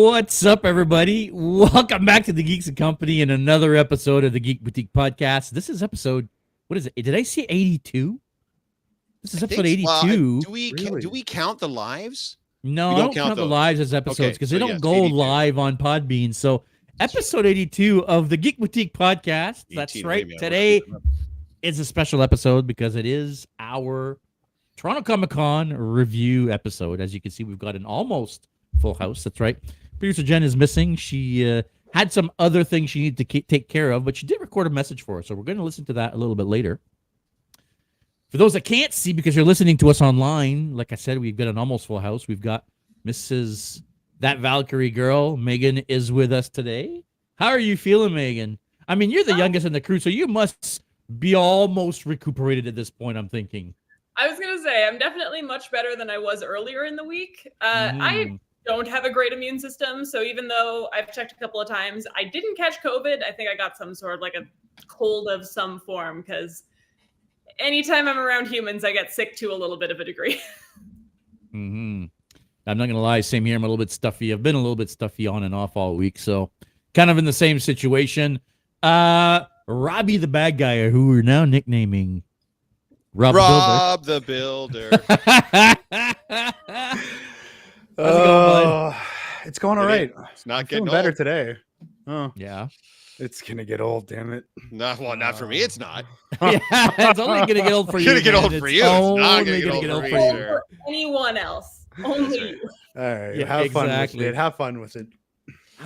What's up, everybody? Welcome back to the Geeks and Company and another episode of the Geek Boutique podcast. This is episode, what is it? Did I see 82? This is episode 82. Do we count the lives? No, I don't count the lives as episodes because they don't go live on Podbean. So episode 82 of the Geek Boutique podcast. That's right. Today is a special episode because it is our Toronto Comicon review episode. As you can see, we've got an almost full house. That's right. Producer Jen is missing. She had some other things she needed to take care of, but she did record a message for us. So we're going to listen to that a little bit later. For those that can't see, because you're listening to us online, like I said, we've got an almost full house. We've got Mrs. That Valkyrie girl. Megan is with us today. How are you feeling, Megan? I mean, you're the youngest in the crew, so you must be almost recuperated at this point, I'm thinking. I was going to say, I'm definitely much better than I was earlier in the week. I don't have a great immune system, so even though I've checked a couple of times, I didn't catch COVID. I think I got some sort of like a cold of some form, because anytime I'm around humans, I get sick to a little bit of a degree. I'm not going to lie, same here. I'm a little bit stuffy. I've been a little bit stuffy on and off all week, so kind of in the same situation. Robbie the bad guy, who we're now nicknaming Rob the Builder. How's it going, bud? It's going all right. It's not getting getting better old. today. Oh, Yeah. it's gonna get old. Damn it. Not for me. It's not. Yeah, it's only going to get old for you. Gonna get old man. for It's you. It's not only gonna gonna get old for you. you. For anyone else. Only you. All right. Yeah, have fun with exactly. it. Have fun with it.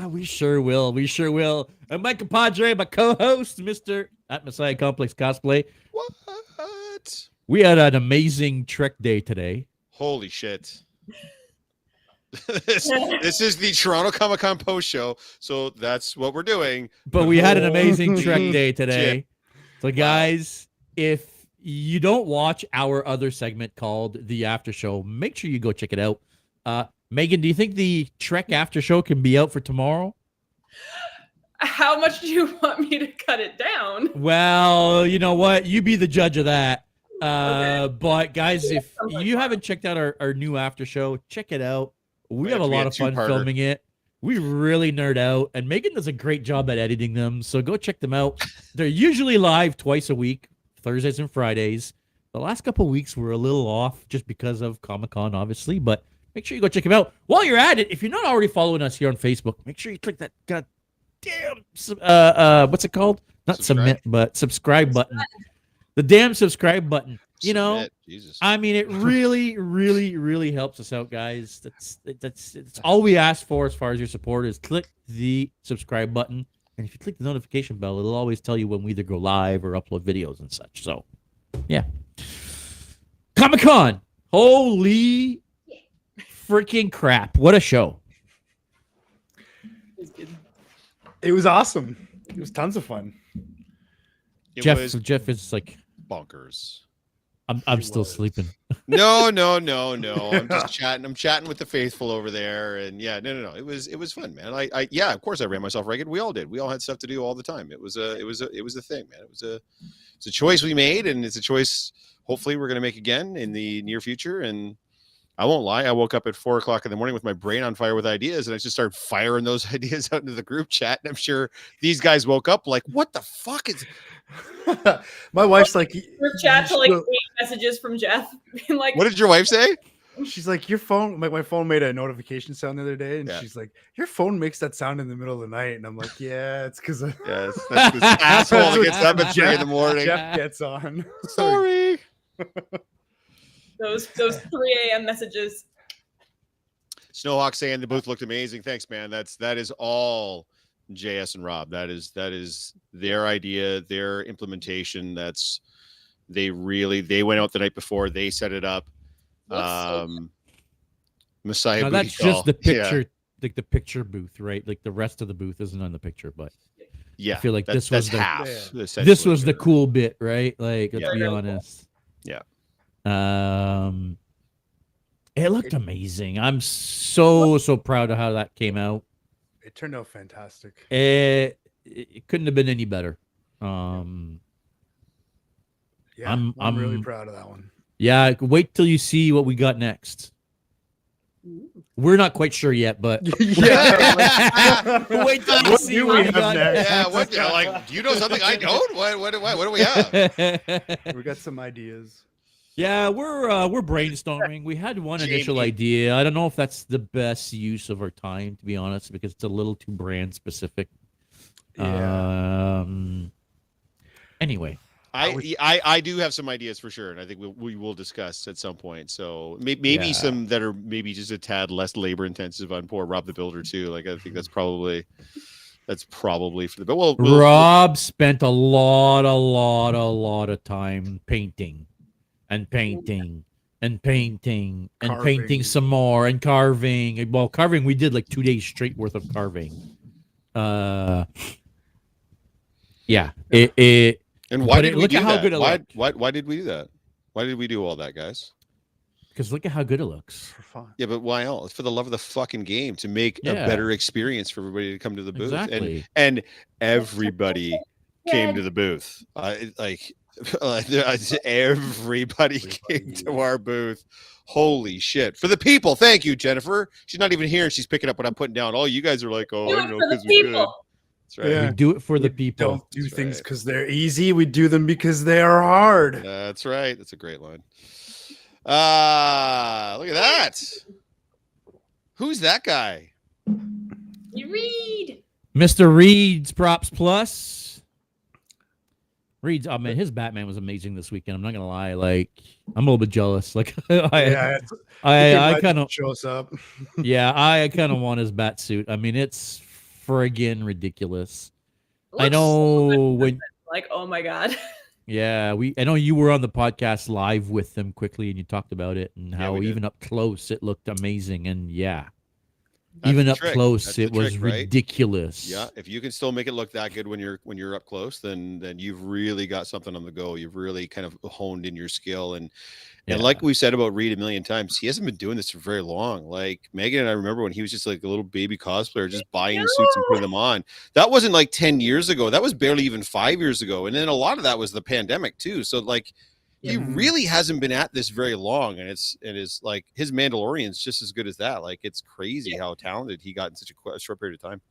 We sure will. We sure will. And my compadre, my co-host, Mr. at Messiah Complex Cosplay. What? We had an amazing Trek day today. Holy shit. This is the Toronto Comic Con post show, so that's what we're doing. But we had an amazing Trek day Shit. today. So, guys, if you don't watch our other segment called The After Show, make sure you go check it out. Megan, do you think the Trek After Show can be out for tomorrow? How much do you want me to cut it down? Well, you know what? You be the judge of that. Okay. But, guys, if you haven't checked out our new After Show, check it out. We have a lot of fun filming it. We really nerd out, and Megan does a great job at editing them. So go check them out. They're usually live twice a week, Thursdays and Fridays. The last couple of weeks were a little off just because of Comic-Con, obviously, but make sure you go check them out. While you're at it, if you're not already following us here on Facebook, make sure you click that goddamn what's it called? Not submit, but subscribe button. The damn subscribe button. You know, Jesus. I mean, it really, really, really helps us out, guys. That's all we ask for as far as your support is click the subscribe button. And if you click the notification bell, it'll always tell you when we either go live or upload videos and such. So, yeah. Comic-Con. Holy freaking crap. What a show. It was awesome. It was tons of fun. Jeff is like, bonkers. I'm still sleeping. No. I'm just chatting. I'm chatting with the faithful over there, and yeah, no. It was fun, man. I of course I ran myself ragged. We all did. We all had stuff to do all the time. It was a thing, man. It's a choice we made, and it's a choice. Hopefully, we're gonna make again in the near future. And I won't lie. I woke up at 4:00 in the morning with my brain on fire with ideas, and I just started firing those ideas out into the group chat. And I'm sure these guys woke up like, "What the fuck is?" My wife's like, Group chat to like 8 messages from Jeff. Being like, What did your wife say? she's like, your phone. My phone made a notification sound the other day, and Yeah. she's like, your phone makes that sound in the middle of the night, and I'm like, yeah, it's because Yes, that's this asshole that gets up at 3 in the morning. Jeff gets on. Sorry. those 3 a.m. messages. Snowhawk saying the booth looked amazing. Thanks, man. That is all JS and Rob. That is their idea, their implementation. They went out the night before. They set it up. Messiah. No, Booty that's Call. just the picture, like the picture booth, right? Like the rest of the booth isn't on the picture, but Yeah, I feel like this was that's the half. Yeah. this was the cool bit, right? Like, let's be honest. Yeah. It looked amazing. I'm so proud of how that came out. It turned out fantastic. It couldn't have been any better. Yeah, I'm really proud of that one. Yeah, wait till you see what we got next. We're not quite sure yet, but Yeah. wait till you What see do what we we have got. next? Yeah, what? Like, do you know something I don't? What do we have? We got some ideas. Yeah, we're brainstorming. We had one initial idea. I don't know if that's the best use of our time, to be honest, because it's a little too brand specific. Yeah. Anyway, I do have some ideas for sure, and I think we will discuss at some point. So maybe some that are maybe just a tad less labor intensive on poor Rob the Builder too. Like I think that's probably for the. But Rob spent a lot of time painting and painting and painting and Carving. painting some more and carving. Well, carving we did like 2 days straight worth of carving. Yeah, it. And why did we look do at how that? good it looked. Why did we do that? Why did we do all that, guys? Because look at how good it looks. For fun. Yeah, but why else? It's for the love of the fucking game, to make a better experience for everybody to come to the booth. Exactly. And everybody came to the booth. Everybody came to our booth. Holy shit. For the people. Thank you, Jennifer. She's not even here. She's picking up what I'm putting down. All you guys are like, oh, Do I it know for the because we're good. people. That's right. Yeah. We do it for the people. Don't do That's things right. because they're easy. We do them because they are hard. That's right. That's a great line. Look at that. Who's that guy? You read. Mr. Reed's Props Plus. Reed's, I mean, his Batman was amazing this weekend. I'm not gonna lie. Like, I'm a little bit jealous. Like, I kind of shows up. yeah, I kind of want his bat suit. I mean, it's friggin' ridiculous. I Looks know so when. like, oh my god. Yeah, I know you were on the podcast live with them quickly, and you talked about it and how we did. even up close it looked amazing. And yeah, That's even the up trick. close That's the it was trick, right? ridiculous. Yeah, if you can still make it look that good when you're up close, then you've really got something on the go. You've really kind of honed in your skill, and like we said about Reed a million times, he hasn't been doing this for very long. Like Megan and I remember when he was just like a little baby cosplayer, just buying suits and putting them on. That wasn't like 10 years ago. That was barely even 5 years ago. And then a lot of that was the pandemic too. So like he really hasn't been at this very long, and it is like his Mandalorian's just as good as that. Like it's crazy how talented he got in such a short period of time.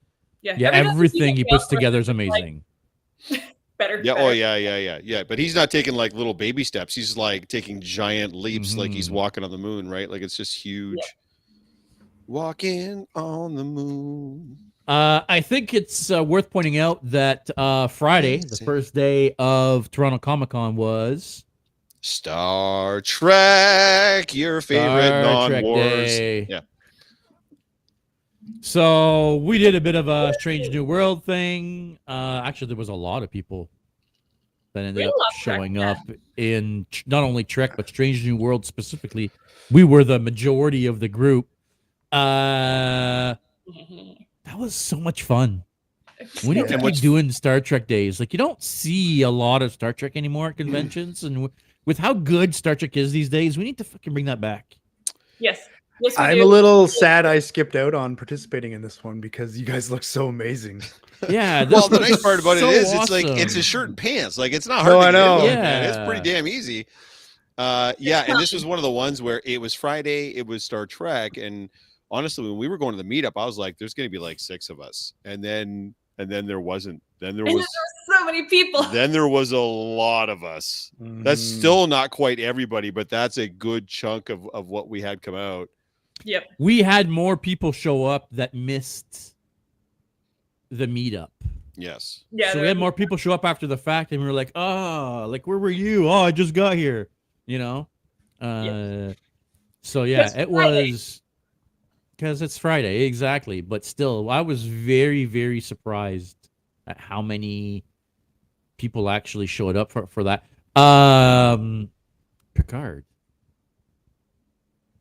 Yeah, Everything he puts together is amazing. Better. Yeah. Oh, yeah. But he's not taking like little baby steps. He's like taking giant leaps, like he's walking on the moon, right? Like it's just huge. Yeah. Walking on the moon. I think it's worth pointing out that Friday, the first day of Toronto Comicon, was Star Trek, your favorite non-wars. Yeah. So we did a bit of a Strange New World thing. Actually, there was a lot of people that ended up showing up in not only Trek, but Strange New World specifically. We were the majority of the group. That was so much fun. We need to keep doing Star Trek days. Like, you don't see a lot of Star Trek anymore at conventions, and with how good Star Trek is these days, we need to fucking bring that back. Yes. I'm a little sad I skipped out on participating in this one because you guys look so amazing. Yeah. Well, the nice part about it is awesome. it's like it's a shirt and pants. Like it's not hard. I know. Yeah, man. It's pretty damn easy. Yeah, and this was one of the ones where it was Friday. It was Star Trek, and honestly, when we were going to the meetup, I was like, "There's going to be like 6 of us," and then there wasn't. Then there was so many people. Then there was a lot of us. That's still not quite everybody, but that's a good chunk of what we had come out. Yep. We had more people show up that missed the meetup. Yes. Yeah. So we had more people show up after the fact, and we were like, "Oh, like where were you? Oh, I just got here." You know. So yeah, it was because it's Friday, exactly. But still, I was very, very surprised at how many people actually showed up for that.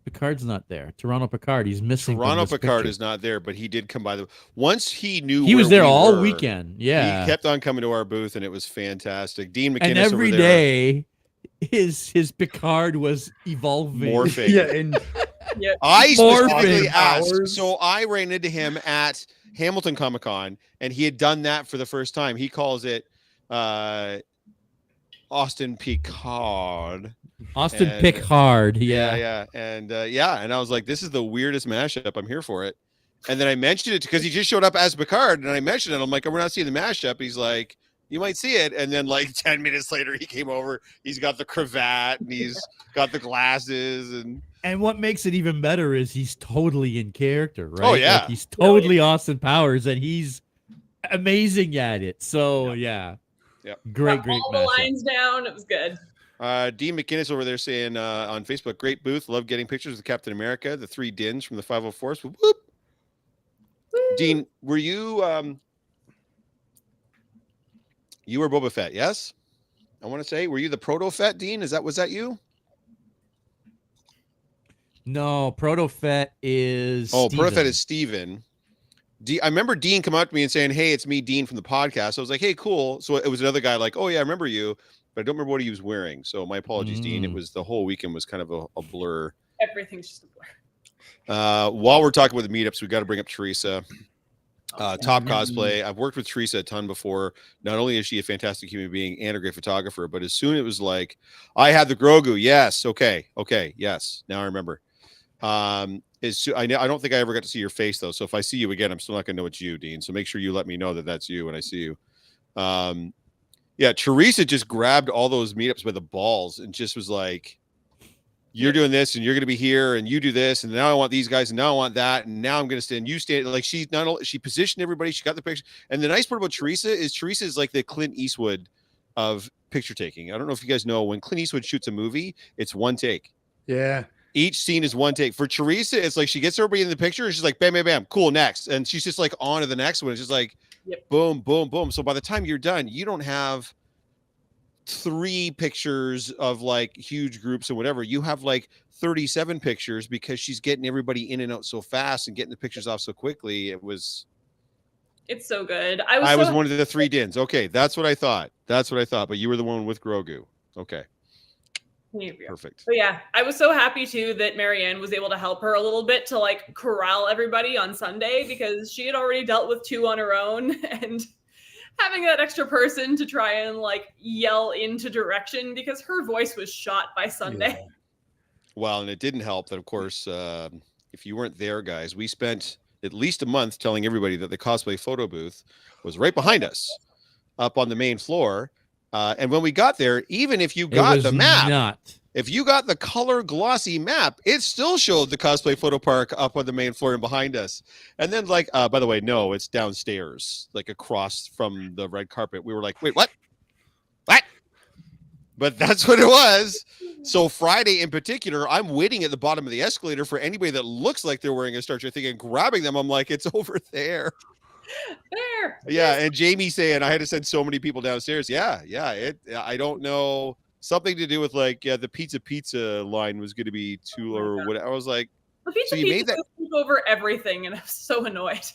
Picard's not there. Toronto Picard, he's missing. Toronto Picard is not there, but he did come by once he knew he was there all weekend. Yeah, he kept on coming to our booth, and it was fantastic. Dean McInnes, and every day, his Picard was evolving. Morphing. Yeah, and I specifically asked. So I ran into him at Hamilton Comic Con, and he had done that for the first time. He calls it Austin Picard. Austin Picard. Yeah. And and I was like, this is the weirdest mashup. I'm here for it. And then I mentioned it because he just showed up as Picard, and I mentioned it. I'm like, we're not seeing the mashup. He's like, you might see it. And then like 10 minutes later, he came over. He's got the cravat and he's got the glasses. And what makes it even better is he's totally in character, right? Oh, yeah. Like, he's totally Austin Powers, and he's amazing at it. So, yeah. Great all mashup. the lines down. It was good. Dean McInnes over there saying on Facebook, great booth. Love getting pictures of Captain America, the 3 Dins from the 504s. Whoop. Woo. Dean, were you you were Boba Fett? Yes, I want to say, were you the Proto Fett, Dean? Was that you? No, Proto Fett is. Proto Fett is Steven. I remember Dean come up to me and saying, "Hey, it's me, Dean from the podcast." I was like, "Hey, cool." So it was another guy like, "Oh yeah, I remember you," but I don't remember what he was wearing. So my apologies, Dean. It was the whole weekend was kind of a blur. Everything's just a blur. While we're talking about the meetups, we got to bring up Teresa. Top cosplay. I've worked with Teresa a ton before. Not only is she a fantastic human being and a great photographer, but as soon as it was like, I had the Grogu. Yes. Okay. Yes. Now I remember. I don't think I ever got to see your face though. So if I see you again, I'm still not going to know it's you, Dean. So make sure you let me know that that's you when I see you. Teresa just grabbed all those meetups by the balls and just was like, you're doing this and you're going to be here and you do this. And now I want these guys and now I want that. And now I'm going to stand, you stand. Like she positioned everybody. She got the picture. And the nice part about Teresa is like the Clint Eastwood of picture taking. I don't know if you guys know, when Clint Eastwood shoots a movie, it's one take. Yeah. Each scene is one take. For Teresa, it's like she gets everybody in the picture and she's like, bam, bam, bam, cool, next. And she's just like on to the next one. It's just like, boom, boom, boom. So by the time you're done, you don't have 3 pictures of like huge groups or whatever. You have like 37 pictures because she's getting everybody in and out so fast and getting the pictures off so quickly. It's so good. I was one of the 3 Dins. Okay, that's what I thought. But you were the one with Grogu. Okay. Perfect. But yeah, I was so happy too that Marianne was able to help her a little bit to like corral everybody on Sunday, because she had already dealt with 2 on her own, and having that extra person to try and like yell into direction, because her voice was shot by Sunday. Yeah. Well, and it didn't help that, of course, if you weren't there, guys, we spent at least a month telling everybody that the cosplay photo booth was right behind us up on the main floor. And when we got there, even if you got the map, if you got the color glossy map, it still showed the cosplay photo park up on the main floor and behind us. And then like, by the way, no, it's downstairs, like across from the red carpet. We were like, wait, what? But that's what it was. So Friday in particular, I'm waiting at the bottom of the escalator for anybody that looks like they're wearing a Star Trek thing and grabbing them. I'm like, it's over there. There. Yeah, and Jamie saying I had to send so many people downstairs. Yeah. I don't know, something to do with like the pizza line was going to be too or what. I was like, so you made that over everything, and I was so annoyed.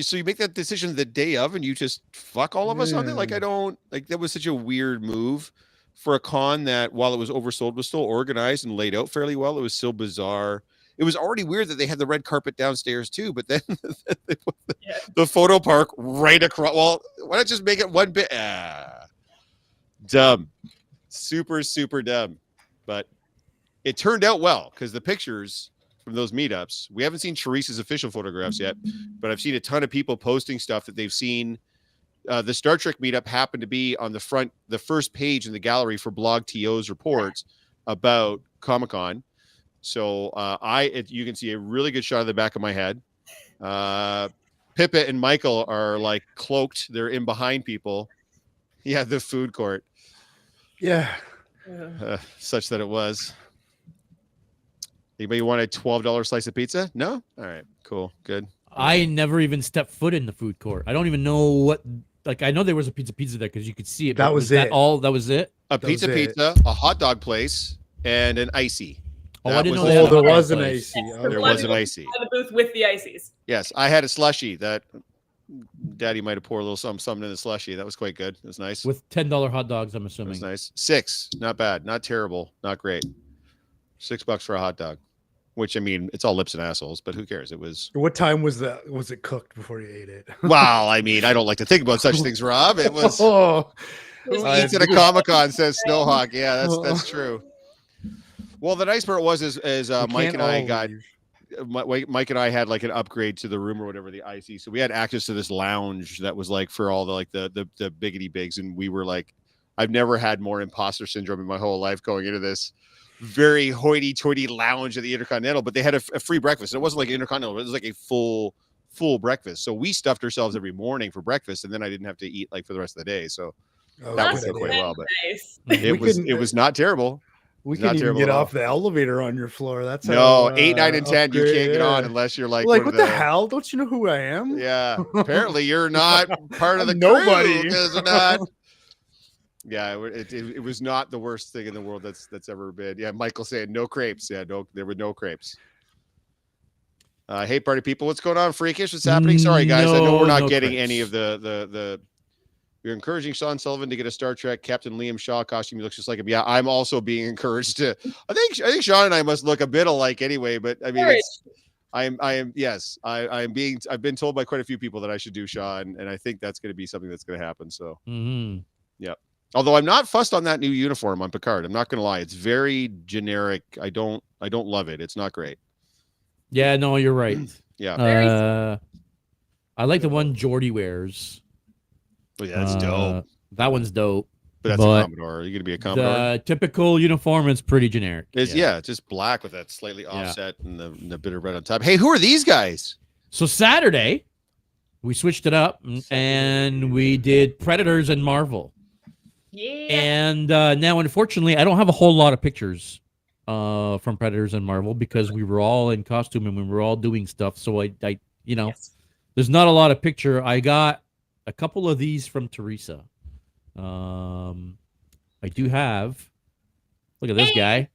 So you make that decision the day of, and you just fuck all of us on it. Like I don't like that was such a weird move for a con that, while it was oversold, was still organized and laid out fairly well. It was still bizarre. It was already weird that they had the red carpet downstairs too, but then they put the photo park right across. Well, why not just make it one bit? Dumb. Super, super dumb. But it turned out well, because the pictures from those meetups, we haven't seen Teresa's official photographs yet, but I've seen a ton of people posting stuff that they've seen. The Star Trek meetup happened to be on the first page in the gallery for Blog TO's reports about Comicon. So you can see a really good shot of the back of my head. Pippa and Michael are like cloaked. They're in behind people. Yeah, the food court. Yeah. Such that it was. Anybody want a $12 slice of pizza? No? All right, cool, good. I never even stepped foot in the food court. I don't even know what. Like, I know there was a pizza there because you could see it. That was it. That was it. A pizza, a hot dog place, and an icy. I didn't know there was an icy. There was an icy. The booth with the ices. Yes, I had a slushie that Daddy might have poured a little something in the slushie. That was quite good. It was nice. With $10 hot dogs, I'm assuming. It was nice. 6, not bad, not terrible, not great. $6 for a hot dog, which, I mean, it's all lips and assholes, but who cares? It was. What time was that? Was it cooked before you ate it? Well, I mean, I don't like to think about such things, Rob. It was. Eats at a Comicon, says Snowhawk. Yeah, that's true. Well, the nice part was Mike and I got Mike and I had like an upgrade to the room or whatever, the IC. So we had access to this lounge that was like for all the biggity bigs, and we were like, I've never had more imposter syndrome in my whole life going into this very hoity-toity lounge at the Intercontinental. But they had a free breakfast. It wasn't like Intercontinental; it was like a full breakfast. So we stuffed ourselves every morning for breakfast, and then I didn't have to eat like for the rest of the day. So that was quite well. But it was not terrible. We can't even get off the elevator on your floor. That's 8, 9, and 10. You can't get on unless you're like what the hell? Don't you know who I am? Yeah, apparently you're not part of the nobody. Crew, not. Yeah, it was not the worst thing in the world that's ever been. Yeah, Michael saying no crepes. Yeah, there were no crepes. Hey, party people, what's going on? Freakish, what's happening? Sorry, guys, I know we're not getting crepes. Any of the. We're encouraging Sean Sullivan to get a Star Trek Captain Liam Shaw costume. He looks just like him. Yeah, I'm also being encouraged to. I think Sean and I must look a bit alike anyway. But I mean, I've been told by quite a few people that I should do Sean, and I think that's going to be something that's going to happen. So, yeah. Although I'm not fussed on that new uniform on Picard. I'm not going to lie. It's very generic. I don't love it. It's not great. Yeah, no, you're right. Yeah. I like the one Geordi wears. Oh, yeah, that's dope. That one's dope. But that's a Commodore. Are you going to be a Commodore? The typical uniform is pretty generic. It's just black with that slightly offset and the bit of red on top. Hey, who are these guys? So Saturday, we switched it up and we did Predators and Marvel. Yeah. And now, unfortunately, I don't have a whole lot of pictures from Predators and Marvel because we were all in costume and we were all doing stuff. So I there's not a lot of picture. I got a couple of these from Teresa. I do have. Look at this guy.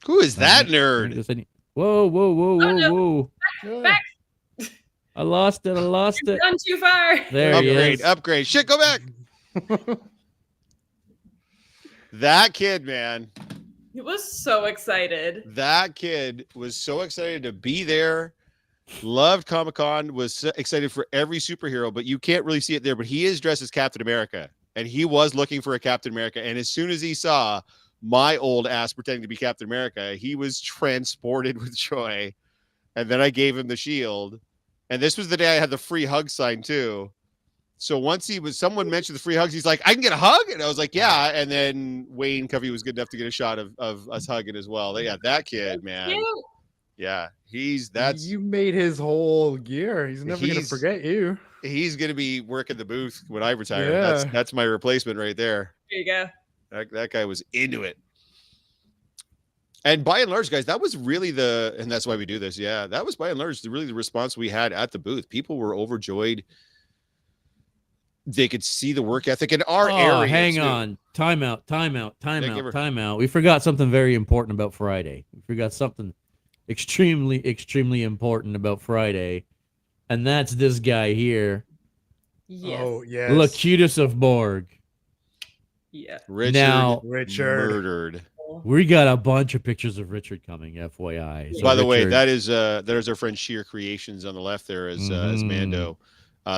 Who is that nerd? Whoa. Back. I lost it. You've gone too far. There Upgrade. Shit, go back. That kid, man. He was so excited. That kid was so excited to be there. Loved Comic-Con, was excited for every superhero, but you can't really see it there. But he is dressed as Captain America, and he was looking for a Captain America. And as soon as he saw my old ass pretending to be Captain America, he was transported with joy. And then I gave him the shield. And this was the day I had the free hug sign too. So once someone mentioned the free hugs, he's like, I can get a hug? And I was like, yeah. And then Wayne Covey was good enough to get a shot of us hugging as well. Yeah, that kid, man. Yeah, you made his whole gear. He's never gonna forget you. He's gonna be working the booth when I retire. Yeah. That's my replacement right there. There you go. That guy was into it. And by and large, guys, that was really and that's why we do this. Yeah, that was by and large really the response we had at the booth. People were overjoyed. They could see the work ethic in our area. Hang on. Time out. We forgot something very important about Friday. We forgot something extremely important about Friday, and that's this guy here. Yes. Oh, yes. Locutus of Borg. Yeah. Richard murdered. We got a bunch of pictures of Richard coming, FYI. So by the way, that is our friend Sheer Creations on the left there as Mando.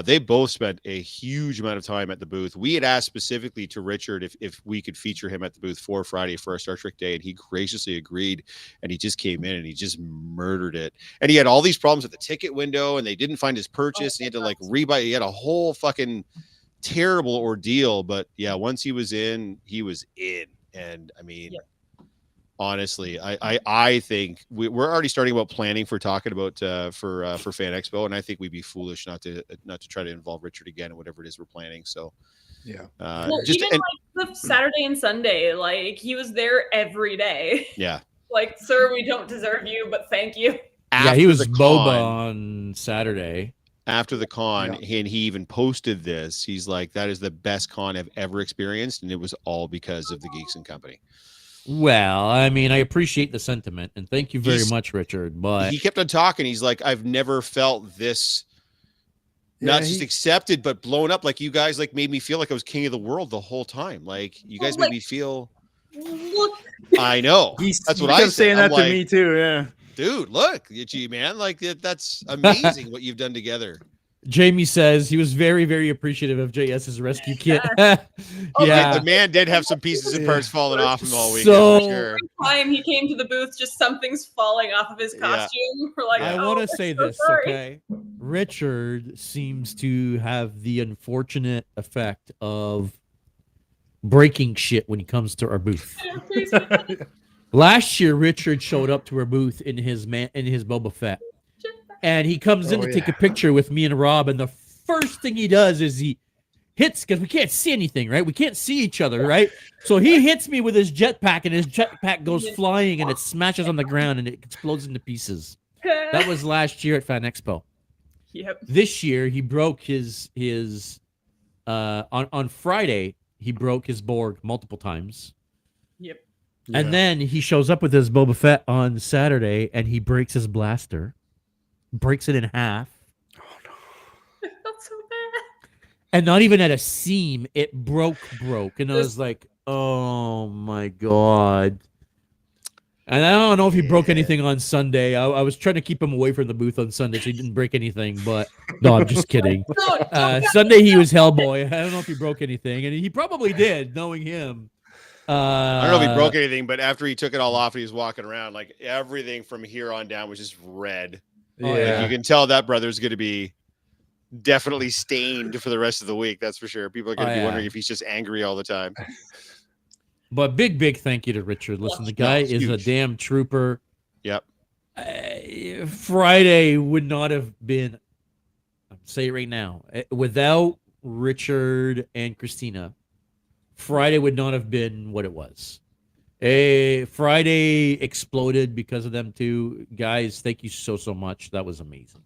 They both spent a huge amount of time at the booth. We had asked specifically to Richard if we could feature him at the booth for Friday for our Star Trek Day, and he graciously agreed, and he just came in and he just murdered it. And he had all these problems at the ticket window, and they didn't find his purchase. He had to rebuy. He had a whole fucking terrible ordeal. But yeah, once he was in, And I mean, honestly, I think we're already starting about planning for talking about for Fan Expo, and I think we'd be foolish not to try to involve Richard again in whatever it is we're planning. So yeah, even the Saturday and Sunday, like he was there every day. Yeah, like, sir, we don't deserve you, but thank you. He was boba on Saturday. After the con, and he even posted this. He's like, that is the best con I've ever experienced, and it was all because of the Geeks and Company. Well, I mean, I appreciate the sentiment, and thank you very much, Richard. But he kept on talking. He's like, I've never felt this, not just accepted, but blown up. Like, you guys made me feel like I was king of the world the whole time. Like, you guys made me feel. Look, I know. That's what I said. Saying that to me too. Yeah, dude, look at you, man. Like, that's amazing what you've done together. Jamie says he was very, very appreciative of JS's rescue kit. Yeah, the man did have some pieces and parts falling off him all weekend. For sure. Every time he came to the booth, just something's falling off of his costume. We're like, I want to say this, okay? Richard seems to have the unfortunate effect of breaking shit when he comes to our booth. Last year, Richard showed up to our booth in his Boba Fett. And he comes in to take a picture with me and Rob, and the first thing he does is he hits, because we can't see anything, right? We can't see each other, right? So he hits me with his jetpack, and his jetpack goes flying, and it smashes on the ground, and it explodes into pieces. That was last year at Fan Expo. Yep. This year, he broke his on Friday, he broke his Borg multiple times. Yep. And then he shows up with his Boba Fett on Saturday, and he breaks his blaster. Breaks it in half. Oh no. It felt so bad. And not even at a seam, it broke. And I was like, oh my God. And I don't know if he broke anything on Sunday. I was trying to keep him away from the booth on Sunday so he didn't break anything, but no, I'm just kidding. Sunday he was Hellboy. I don't know if he broke anything, and he probably did, knowing him. I don't know if he broke anything, but after he took it all off and he was walking around, like everything from here on down was just red. Yeah. Like, you can tell that brother's going to be definitely stained for the rest of the week. That's for sure. People are going to be wondering if he's just angry all the time. But big thank you to Richard. Listen, the guy is a damn trooper. Yep. Friday would not have been, I'll say it right now, without Richard and Christina, Friday would not have been what it was. Friday exploded because of them too. Guys, thank you so much. That was amazing.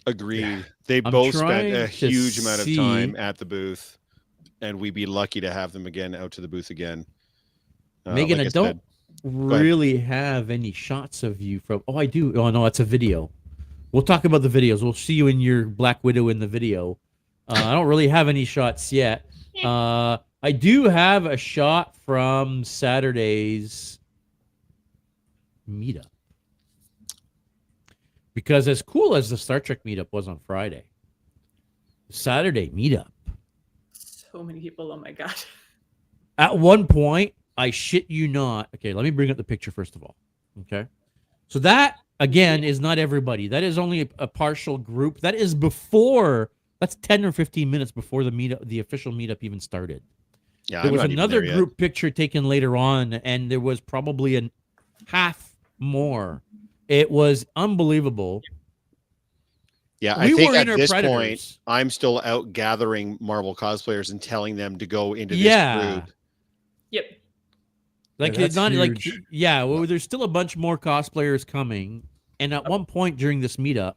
Agreed. Yeah. They both spent a huge amount of time at the booth, and we'd be lucky to have them again out to the booth again. Megan, I don't really have any shots of you from. Oh, I do. Oh no, it's a video. We'll talk about the videos. We'll see you in your Black Widow in the video. I don't really have any shots yet. I do have a shot from Saturday's meetup. Because as cool as the Star Trek meetup was on Friday, Saturday meetup. So many people, oh my God. At one point, I shit you not. Okay, let me bring up the picture first of all. Okay. So that, again, is not everybody. That is only a partial group. That is before, that's 10 or 15 minutes before the meetup, the official meetup even started. Yeah, there was another group picture taken later on, and there was probably a half more. It was unbelievable. Yeah, I think at this point, I'm still out gathering Marvel cosplayers and telling them to go into this group. Yep. Like it's not huge. Well, there's still a bunch more cosplayers coming, and at one point during this meetup,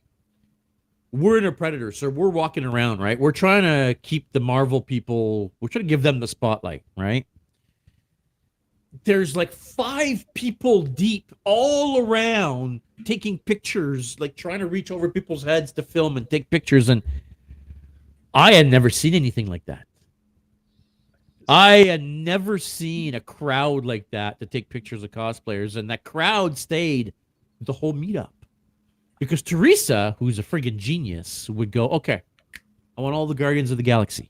we're in a Predator, so we're walking around, right? We're trying to keep the Marvel people, we're trying to give them the spotlight, right? There's like 5 people deep all around taking pictures, like trying to reach over people's heads to film and take pictures. And I had never seen anything like that. I had never seen a crowd like that to take pictures of cosplayers. And that crowd stayed the whole meetup. Because Teresa, who's a friggin' genius, would go, okay, I want all the Guardians of the Galaxy.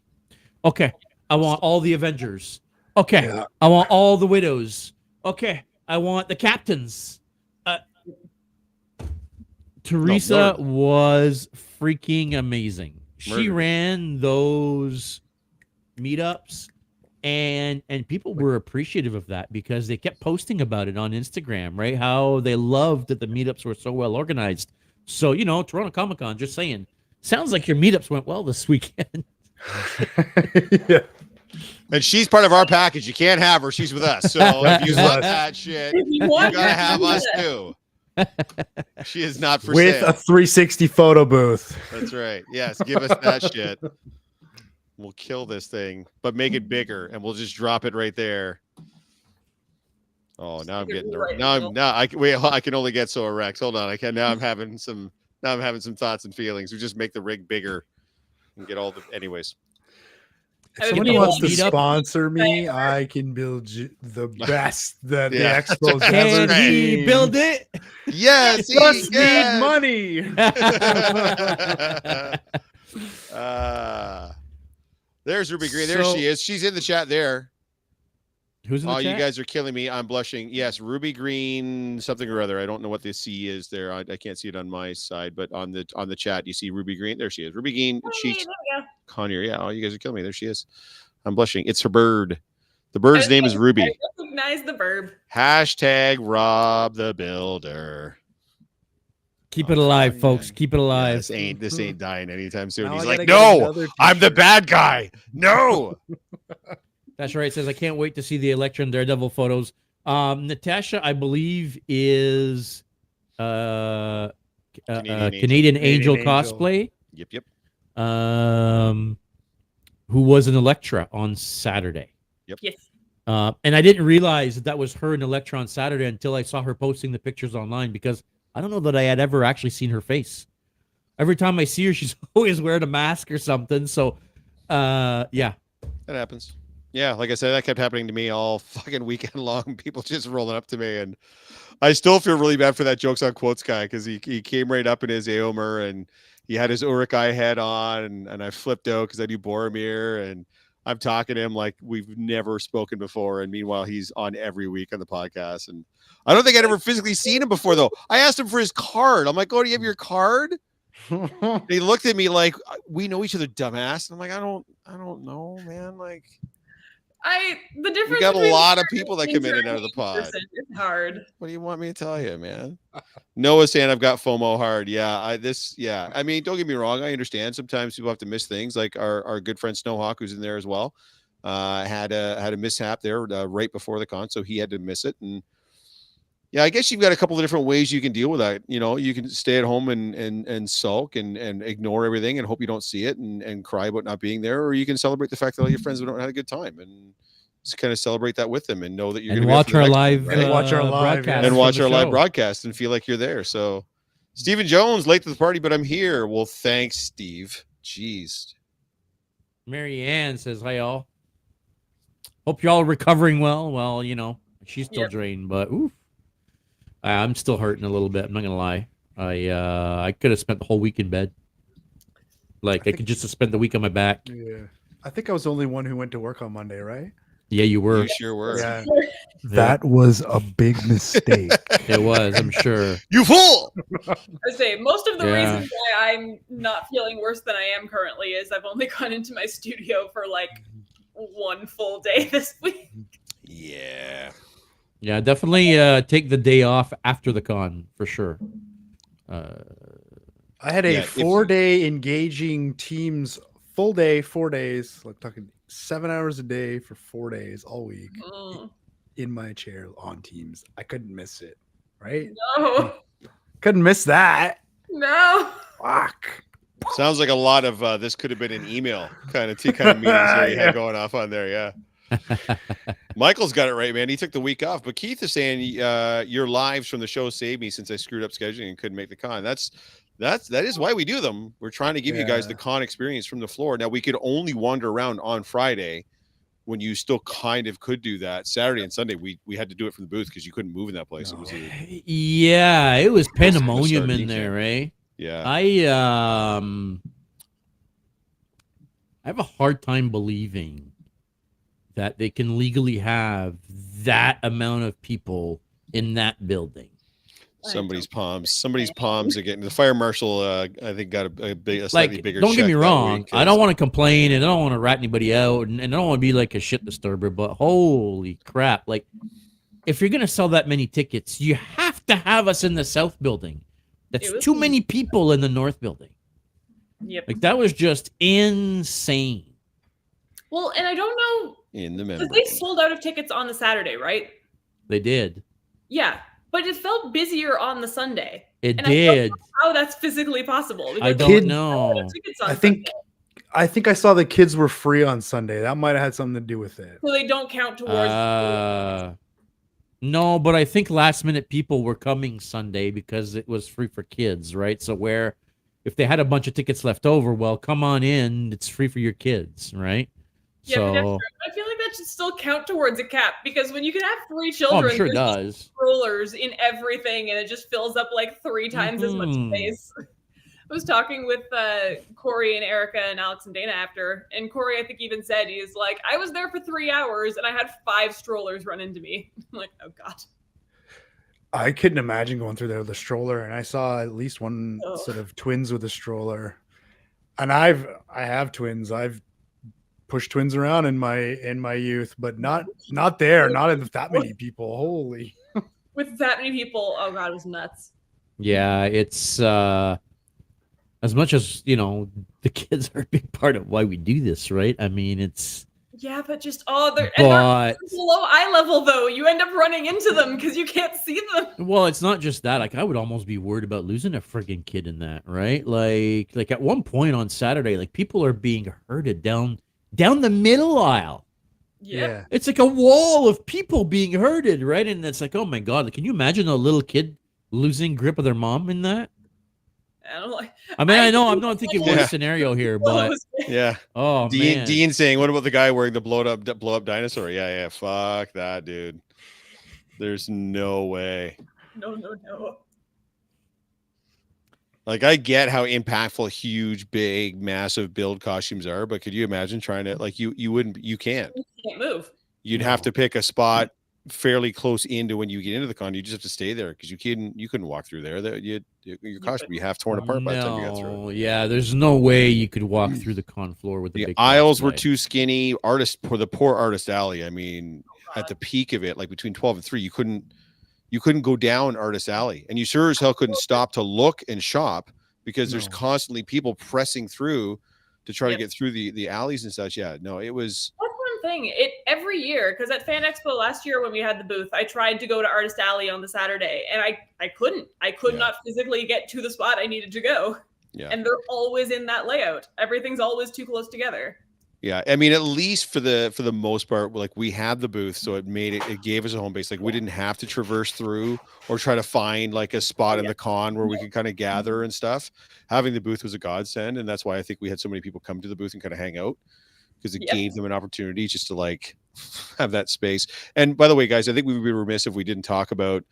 Okay, I want all the Avengers. Okay, I want all the Widows. Okay, I want the Captains. Teresa was freaking amazing. She ran those meetups, and people were appreciative of that because they kept posting about it on Instagram, right? How they loved that the meetups were so well organized. So, you know, Toronto Comicon, just saying, sounds like your meetups went well this weekend. Yeah. And she's part of our package. You can't have her. She's with us. So if you want that shit, you gotta have us too. She is not for with sale. A 360 photo booth. That's right. Yes, give us that shit. We'll kill this thing, but make it bigger, and we'll just drop it right there. Oh, now I'm getting I can only get so erect. Hold on, I'm having some thoughts and feelings. We just make the rig bigger and get all the anyways. If someone wants to sponsor me, I can build the best that the Expo's ever seen. Build it? Yes, just need money. There's Ruby Green. There she is. She's in the chat there. Who's in the chat? You guys are killing me. I'm blushing. Yes, Ruby Green, something or other. I don't know what the C is there. I can't see it on my side, but on the chat, you see Ruby Green. There she is. Ruby Green. She's Connier. Yeah. Oh, you guys are killing me. There she is. I'm blushing. It's her bird. The bird's name is Ruby. I recognize the verb. Hashtag Rob the Builder. Keep it alive, folks. Keep it alive. Yeah, this ain't dying anytime soon. He's like, no, I'm the bad guy. No. That's right. It says, I can't wait to see the Electron Daredevil photos. Natasha, I believe, is Canadian Angel cosplay. Yep. Who was an Elektra on Saturday. Yep. Yes. And I didn't realize that was her in Elektra on Saturday until I saw her posting the pictures online, because I don't know that I had ever actually seen her face. Every time I see her, she's always wearing a mask or something. So, yeah. That happens. Yeah, like I said, that kept happening to me all fucking weekend long. People just rolling up to me, and I still feel really bad for that Jokes on Quotes guy, because he came right up in his Aomer and he had his Uruk-hai head on, and I flipped out because I do Boromir, and I'm talking to him like we've never spoken before, and meanwhile he's on every week on the podcast, and I don't think I'd ever physically seen him before though. I asked him for his card. I'm like, "Oh, do you have your card?" He looked at me like, "We know each other, dumbass." And I'm like, I don't know, man. Like, the difference. We got a lot of people that come in and out of the pod. It's hard. What do you want me to tell you, man? Noah's saying I've got FOMO hard. Yeah, I mean, don't get me wrong. I understand sometimes people have to miss things. Like our good friend Snowhawk, who's in there as well, had a mishap there right before the con, so he had to miss it. And yeah, I guess you've got a couple of different ways you can deal with that. You know, you can stay at home and sulk and ignore everything and hope you don't see it and cry about not being there, or you can celebrate the fact that all your friends have had a good time and just kind of celebrate that with them and know that you're going to watch our live broadcast and watch our live broadcast and feel like you're there. So, Stephen Jones, late to the party, but I'm here. Well, thanks, Steve. Jeez. Mary Ann says, hi, y'all. Hope y'all are recovering well. Well, you know, she's still drained, but oof. I'm still hurting a little bit. I'm not gonna lie. I could have spent the whole week in bed. I could just have spent the week on my back. Yeah, I think I was the only one who went to work on Monday, right? Yeah, you were. You sure were. Yeah. That was a big mistake. It was, I'm sure. You fool! I say most of the reasons why I'm not feeling worse than I am currently is I've only gone into my studio for like one full day this week. Yeah. Yeah, definitely take the day off after the con for sure. I had a 4-day engaging Teams full day, 4 days, like talking 7 hours a day for 4 days all week in my chair on Teams. I couldn't miss it, right? No. Couldn't miss that. No. Fuck. Sounds like a lot of this could have been an email kind of meetings that you had going off on there. Yeah. Michael's got it right, man. He took the week off, but Keith is saying your lives from the show saved me since I screwed up scheduling and couldn't make the con. That is why we do them. We're trying to give you guys the con experience from the floor. Now we could only wander around on Friday when you still kind of could do that. Saturday and Sunday we had to do it from the booth because you couldn't move in that place. No. It was pandemonium in there, right? Yeah. I have a hard time believing that they can legally have that amount of people in that building. Somebody's palms are getting the fire marshal. I think got a slightly bigger. Don't get me wrong. I don't want to complain and I don't want to rat anybody out and I don't want to be like a shit disturber. But holy crap! Like, if you're gonna sell that many tickets, you have to have us in the south building. That's too many people in the north building. Yep. Like that was just insane. Well, and I don't know. In the membrane. They sold out of tickets on the Saturday, right? They did. Yeah. But it felt busier on the Sunday. It did. I don't know how that's physically possible. I don't know. I think I saw the kids were free on Sunday. That might have had something to do with it. So they don't count towards. No, but I think last minute people were coming Sunday because it was free for kids, right? So if they had a bunch of tickets left over, well, come on in. It's free for your kids, right? Yeah, but that's So true. I feel like that should still count towards a cap because when you can have 3 children, I'm sure it there's does. strollers in everything, and it just fills up like 3 times as much space. I was talking with Corey and Erica and Alex and Dana after, and Corey, I think, even said he's like, I was there for 3 hours and I had 5 strollers run into me. I'm like, oh god. I couldn't imagine going through there with a stroller, and I saw at least one set of twins with a stroller. And I have twins. I've pushed twins around in my youth, but not there, not in that many people. Holy. With that many people, oh god, it was nuts. Yeah, it's as much as, the kids are a big part of why we do this, right? I mean, it's yeah, but just they're below eye level though. You end up running into them because you can't see them. Well, it's not just that. Like, I would almost be worried about losing a friggin' kid in that, right? Like at one point on Saturday, like people are being herded down the middle aisle. Yeah, it's like a wall of people being herded, right? And it's like, oh my god, can you imagine a little kid losing grip of their mom in that? I know I'm not thinking worst scenario here, but yeah. Oh man, Dean saying, what about the guy wearing the blow up dinosaur? Yeah, fuck that, dude. There's no way. No. Like, I get how impactful huge, big, massive build costumes are, but could you imagine trying to, like, you can't move. You'd have to pick a spot fairly close into when you get into the con. You just have to stay there because you couldn't walk through there. That your costume would be half torn apart by the time you got through. Yeah, there's no way you could walk through the con floor with the big aisles were too skinny. The poor artist alley. I mean, at the peak of it, like between 12 and 3, you couldn't go down artist alley, and you sure as hell couldn't stop to look and shop because there's constantly people pressing through to try to get through the alleys and such. Yeah, no, it was. Thing every year, because at Fan Expo last year when we had the booth, I tried to go to Artist Alley on the Saturday and I could not physically get to the spot I needed to go. And they're always in that layout. Everything's always too close together. Yeah, I mean, at least for the most part, like, we had the booth, so it gave us a home base. Like, we didn't have to traverse through or try to find like a spot in the con where we could kind of gather and stuff. Having the booth was a godsend, and that's why I think we had so many people come to the booth and kind of hang out. Because it gave them an opportunity just to like have that space. And by the way, guys, I think we would be remiss if we didn't talk about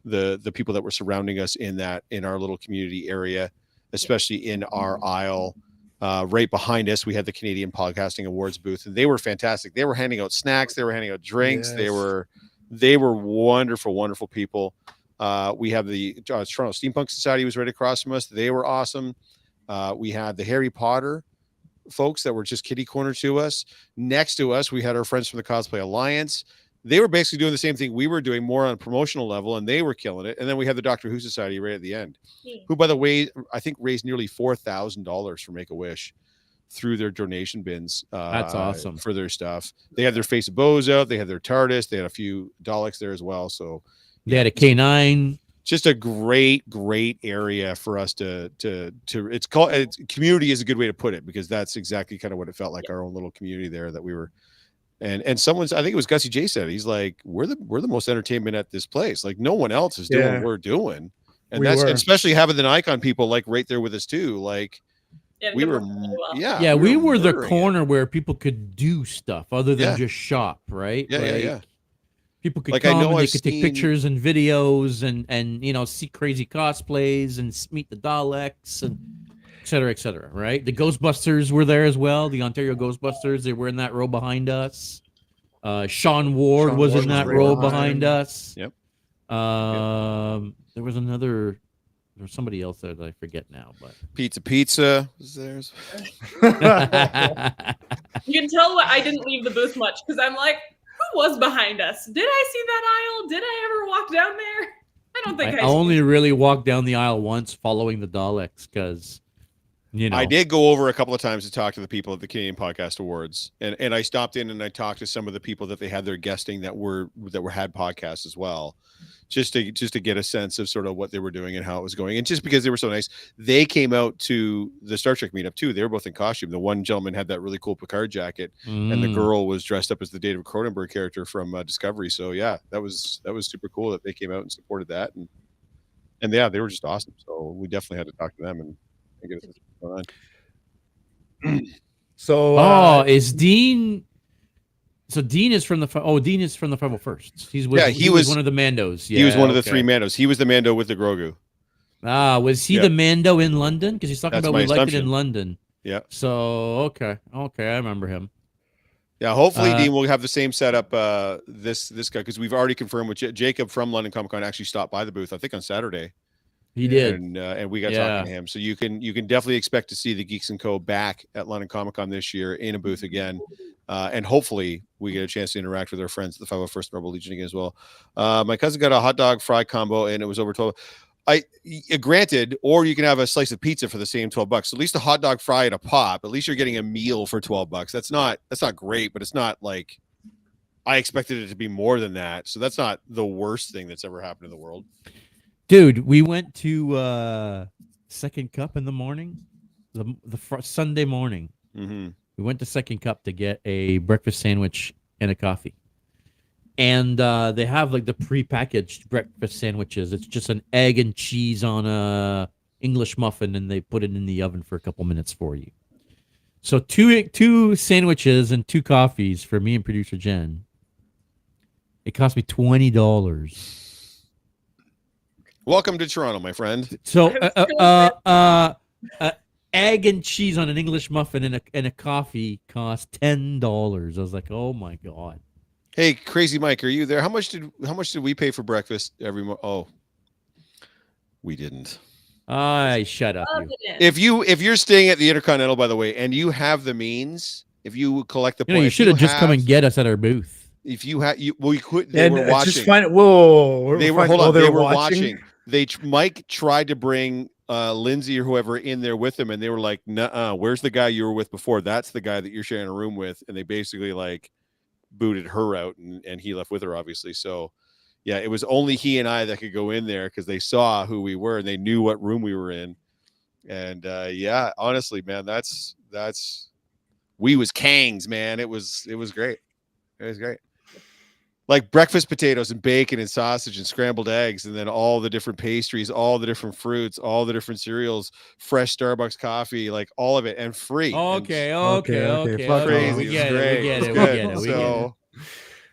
the people that were surrounding us in our little community area, especially in our aisle. Right behind us, we had the Canadian Podcasting Awards booth, and they were fantastic. They were handing out snacks, they were handing out drinks. They were wonderful, wonderful people. We have the Toronto Steampunk Society was right across from us. They were awesome. We had the Harry Potter folks that were just kitty corner to us. Next to us, we had our friends from the Cosplay Alliance. They were basically doing the same thing we were doing, more on a promotional level, and they were killing it. And then we had the Doctor Who Society right at the end, who, by the way, I think raised nearly $4,000 for Make-A-Wish through their donation bins. That's awesome. For their stuff. They had their Face of Boz out. They had their TARDIS. They had a few Daleks there as well. So they had a K9. Just a great area for us to community is a good way to put it, because that's exactly kind of what it felt like, our own little community there that we were. And someone's, I think it was Gussie J said, he's like, we're the most entertainment at this place. Like, no one else is doing what we're doing. And that's especially having the Nikon people like right there with us too. Like, we were the corner where people could do stuff other than just shop, right? Yeah. People could come and they could take pictures and videos and see crazy cosplays and meet the Daleks and et cetera, right? The Ghostbusters were there as well. The Ontario Ghostbusters, they were in that row behind us. Sean Ward was in that row behind us. Yep. There was somebody else there that I forget now, but Pizza was there. You can tell I didn't leave the booth much because I'm like, who was behind us? Did I see that aisle? Did I ever walk down there? I don't think I only really walked down the aisle once following the Daleks because, I did go over a couple of times to talk to the people at the Canadian Podcast Awards, and I stopped in and I talked to some of the people that they had there guesting that had podcasts as well, just to get a sense of sort of what they were doing and how it was going. And just because they were so nice, they came out to the Star Trek meetup too. They were both in costume. The one gentleman had that really cool Picard jacket, and the girl was dressed up as the David Cronenberg character from Discovery. So yeah, that was super cool that they came out and supported that, and yeah, they were just awesome. So we definitely had to talk to them and get a sense of what's going on. So is Dean So Dean is from the 501st. He was one of the Mandos. Yeah, he was one of the 3 Mandos. He was the Mando with the Grogu. Was he the Mando in London? Because he's talking about we liked it in London. Yeah. So okay, I remember him. Yeah, hopefully Dean will have the same setup. This guy, because we've already confirmed with Jacob from London Comicon actually stopped by the booth. I think on Saturday. He did, and we got talking to him. So you can definitely expect to see the Geeks and Co back at London Comicon this year in a booth again, and hopefully we get a chance to interact with our friends at the 501st Rebel Legion again as well. My cousin got a hot dog fry combo, and it was over 12. Granted, or you can have a slice of pizza for the same $12. At least a hot dog fry at a pop. At least you're getting a meal for $12. That's not great, but it's not like I expected it to be more than that. So that's not the worst thing that's ever happened in the world. Dude, we went to Second Cup in the morning, the Sunday morning. Mm-hmm. We went to Second Cup to get a breakfast sandwich and a coffee. And they have like the prepackaged breakfast sandwiches. It's just an egg and cheese on a English muffin, and they put it in the oven for a couple minutes for you. So two sandwiches and 2 coffees for me and producer Jen. It cost me $20. Welcome to Toronto, my friend. So, egg and cheese on an English muffin and a coffee cost $10. I was like, oh my god. Hey, Crazy Mike, are you there? How much did we pay for breakfast every month? Oh, we didn't. Shut up. You. If you're staying at the Intercontinental, by the way, and you have the means, if you collect the points, you should have just come and get us at our booth. If you had, we could. They were watching. Just find it. Whoa, they were watching. Mike tried to bring Lindsay or whoever in there with him, and they were like, "Nuh-uh, where's the guy you were with before? That's the guy that you're sharing a room with." And they basically like booted her out, and he left with her, obviously. So, yeah, it was only he and I that could go in there because they saw who we were and they knew what room we were in. And yeah, honestly, man, that's we was Kangs, man. It was great. It was great. Like breakfast potatoes and bacon and sausage and scrambled eggs, and then all the different pastries, all the different fruits, all the different cereals, fresh Starbucks coffee, like all of it, and free. Okay. Crazy. We get it. So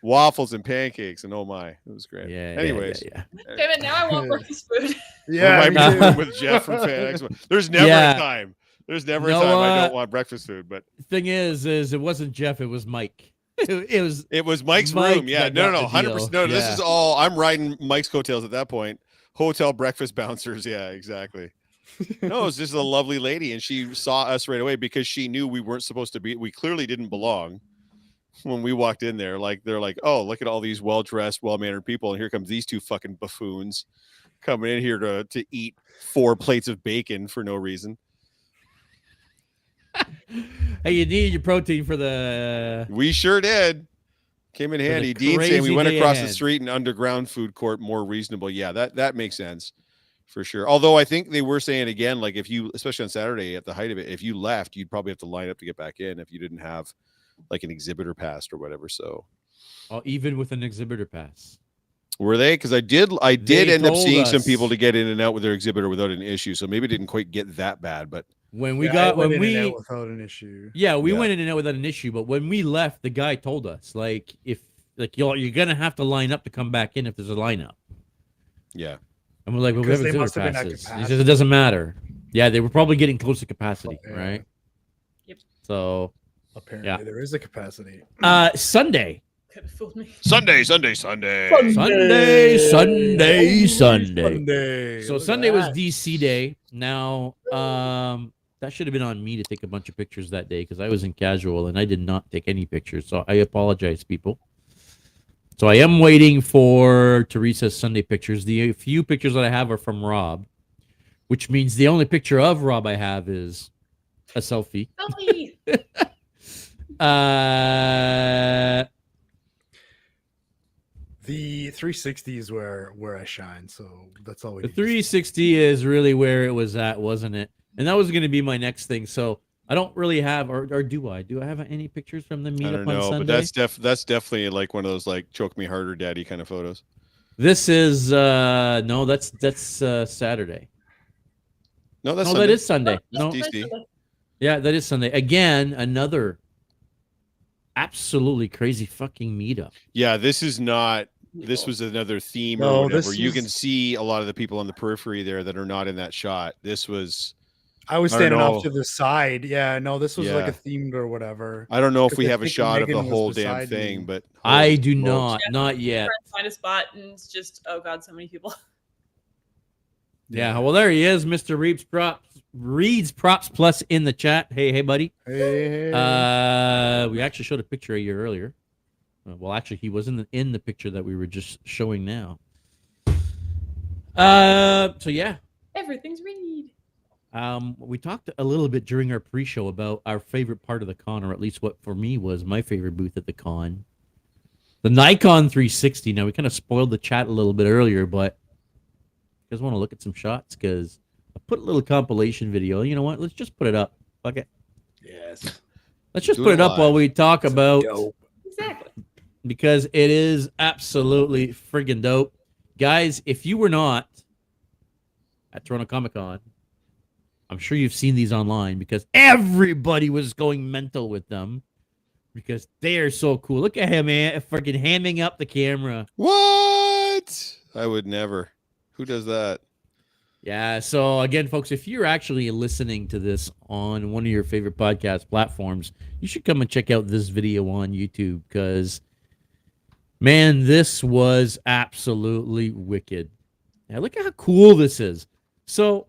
waffles and pancakes, and oh my, it was great. Yeah. Anyways, damn it, now I want breakfast food. Yeah, with Jeff from Fan Expo. There's never a time. There's never a time I don't want breakfast food. But thing is it wasn't Jeff, it was Mike. It was Mike's room. Yeah, no, 100%. No, this is all. I'm riding Mike's coattails at that point. Hotel breakfast bouncers. Yeah, exactly. No, it was just a lovely lady, and she saw us right away because she knew we weren't supposed to be. We clearly didn't belong when we walked in there. Like they're like, oh, look at all these well-dressed, well-mannered people, and here comes these 2 fucking buffoons coming in here to eat 4 plates of bacon for no reason. Hey, you need your protein for the. We sure did. Came in handy. Dean saying we went across the street and underground food court more reasonable. Yeah, that makes sense for sure. Although I think they were saying again, like if you, especially on Saturday at the height of it, if you left, you'd probably have to line up to get back in if you didn't have like an exhibitor pass or whatever. So, even with an exhibitor pass, were they? Because I did end up seeing some people to get in and out with their exhibitor without an issue. So maybe it didn't quite get that bad, but. When we without an issue. Yeah, we went in and out without an issue, but when we left, the guy told us you're gonna have to line up to come back in if there's a lineup. Yeah. And we're like, well, we have exhibitor passes. He says it doesn't matter. Yeah, they were probably getting close to capacity, right? Yep. So apparently there is a capacity. Sunday. Could have fooled me. Sunday. So Sunday was DC Day. Now, that should have been on me to take a bunch of pictures that day because I was in casual and I did not take any pictures. So I apologize, people. So I am waiting for Teresa's Sunday pictures. The few pictures that I have are from Rob, which means the only picture of Rob I have is a selfie. The 360 is where I shine, so that's all we The need. 360 is really where it was at, wasn't it? And that was going to be my next thing. So I don't really have, or do I? Do I have any pictures from the meetup on Sunday? But that's definitely like one of those like choke me harder, daddy kind of photos. This is no, that's Saturday. No, that's Sunday. That is Sunday. No, DC. Yeah, that is Sunday. Again, another absolutely crazy fucking meetup. Yeah, this is not. This was another theme or whatever. You can see a lot of the people on the periphery there that are not in that shot. This was. I was standing off to the side. Yeah, no, this was like a themed or whatever. I don't know if we have a shot of the whole damn thing, but I do not yet. Find a spot and it's just, oh god, so many people. Yeah, well, there he is, Mr. Reed's Props Plus in the chat. Hey, buddy. Hey. We actually showed a picture of you earlier. Well, actually, he was in the picture that we were just showing now. So yeah, everything's Reed. We talked a little bit during our pre-show about our favorite part of the con, or at least what for me was my favorite booth at the con, the Nikon 360. Now we kind of spoiled the chat a little bit earlier, but you guys want to look at some shots because I put a little compilation video. You know what? Let's just put it up. Fuck it. Yes. Let's just put it up while we talk about. Exactly. Because it is absolutely friggin' dope. Guys, if you were not at Toronto Comicon, I'm sure you've seen these online because everybody was going mental with them because they are so cool. Look at him, man, freaking hamming up the camera. What? I would never. Who does that? Yeah, so again, folks, if you're actually listening to this on one of your favorite podcast platforms, you should come and check out this video on YouTube because, man, this was absolutely wicked. Now, look at how cool this is. So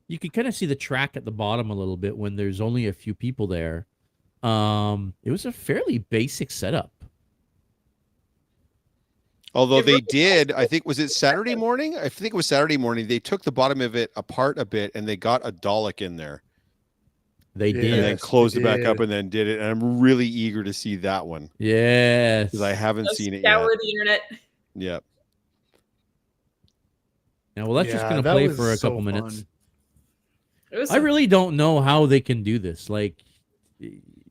you can kind of see the track at the bottom a little bit when there's only a few people there. It was a fairly basic setup. Although they did, I think, was it Saturday morning? I think it was Saturday morning. They took the bottom of it apart a bit and they got a Dalek in there. They did. And then closed it back up and then did it. And I'm really eager to see that one. Yes. Because I haven't seen it yet. Scour the internet. Yep. Now, well, that's just going to play for a couple minutes. I really don't know how they can do this. Like,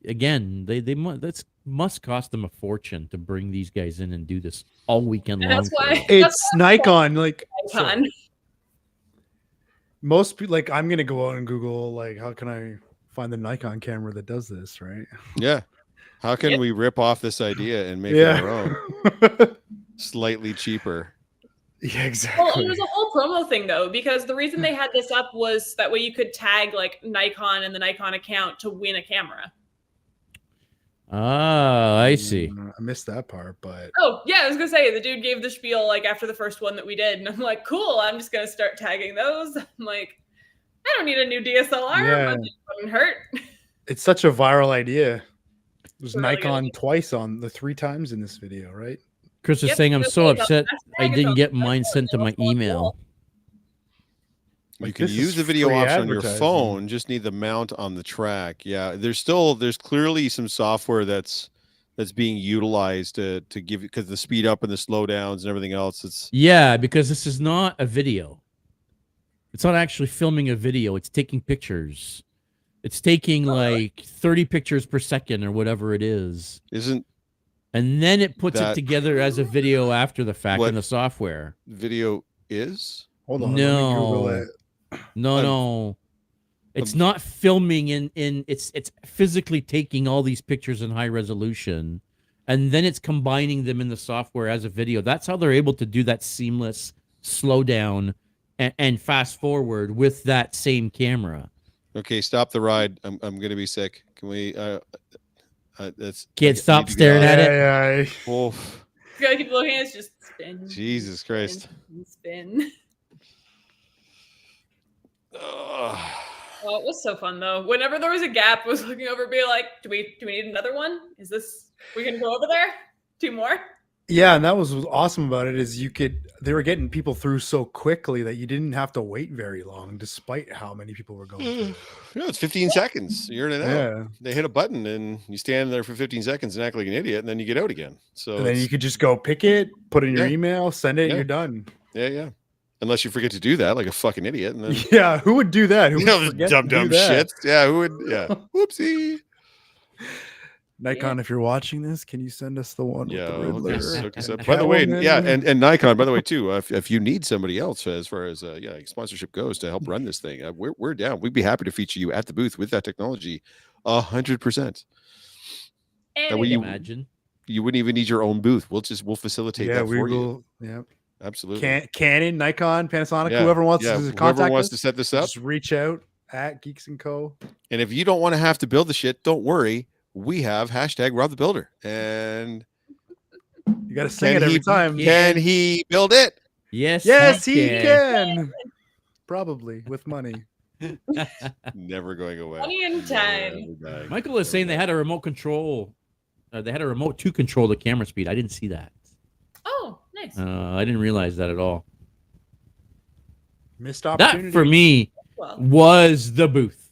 again, they must cost them a fortune to bring these guys in and do this all weekend long. That's why it's Nikon. Like Nikon. Most people, like, I'm gonna go out and Google, like, how can I find the Nikon camera that does this, right? Yeah. How can we rip off this idea and make it our own? Slightly cheaper. Yeah, exactly. Well, it was a whole promo thing though, because the reason they had this up was that way you could tag like Nikon and the Nikon account to win a camera. Ah, I see. I missed that part, but oh yeah, I was gonna say the dude gave the spiel like after the first one that we did, and I'm like, cool, I'm just gonna start tagging those. I'm like, I don't need a new DSLR. Yeah. It wouldn't hurt. It's such a viral idea. There's Really Nikon good. twice on the 3 times in this video, right? Chris is saying, I'm so upset I didn't get mine sent to my email. You Like, can this use is the video free option on your advertising. phone, just need the mount on the track. Yeah, there's clearly some software that's being utilized to give, because the speed up and the slowdowns and everything else. It's because this is not a video. It's not actually filming a video. It's taking pictures. It's taking like 30 pictures per second or whatever it is. And then it puts it together as a video after the fact in the software. Video is? Hold on. No. Let me Google it. No. It's not filming it's physically taking all these pictures in high resolution and then it's combining them in the software as a video. That's how they're able to do that seamless slow down and fast forward with that same camera. Okay, stop the ride. I'm gonna be sick. Can we can't stop staring at it. Yeah. Oh. You gotta keep looking. It's just spin. Jesus Christ. Spin. Oh, it was so fun though. Whenever there was a gap, I was looking over, being like, "Do we need another one? Is this we can go over there? 2 more?" Yeah, and that was awesome about it is they were getting people through so quickly that you didn't have to wait very long, despite how many people were going through. Yeah, it's 15 seconds. You're in and out. Yeah. They hit a button and you stand there for 15 seconds and act like an idiot, and then you get out again. So and then you could just go pick it, put it in your email, send it, and you're done. Yeah. Unless you forget to do that, like a fucking idiot. And then, yeah, who would do that? Who would forget dumb to do that? shit. Yeah, who would? Yeah, whoopsie. Nikon, if you're watching this, can you send us the one? Yeah, with the Riddler? by the way, and Nikon, by the way, too. If you need somebody else as far as sponsorship goes to help run this thing, we're down. We'd be happy to feature you at the booth with that technology, 100%. That way imagine. You wouldn't even need your own booth. We'll facilitate that for you. Yeah, absolutely. Canon, Nikon, Panasonic, whoever wants to set this up, just reach out at Geeks and Co. And if you don't want to have to build the shit, don't worry. We have #RobTheBuilder, and you got to sing it every time. Can he build it? Yes, he can. Probably with money. Never going away. Money and time. Michael is saying they had a remote control. They had a remote to control the camera speed. I didn't see that. Oh, nice. I didn't realize that at all. Missed opportunity. That for me was the booth.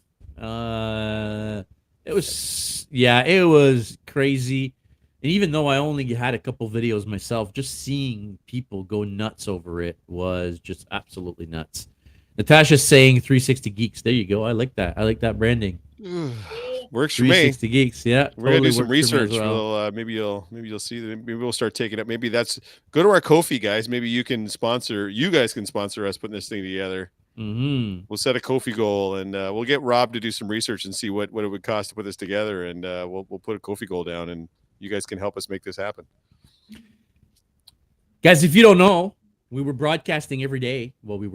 It was crazy. And even though I only had a couple videos myself, just seeing people go nuts over it was just absolutely nuts. Natasha's saying 360 Geeks. There you go. I like that. I like that branding. Works for me. 360 Geeks. Yeah, we're gonna do some research. Well. Maybe you'll see that. Maybe we'll start taking it. Maybe go to our Ko-fi, guys. Maybe you guys can sponsor us putting this thing together. Mm-hmm. We'll set a Ko-fi goal, and we'll get Rob to do some research and see what it would cost to put this together, and we'll put a Ko-fi goal down, and you guys can help us make this happen. Guys, if you don't know, we were broadcasting every day. Well, we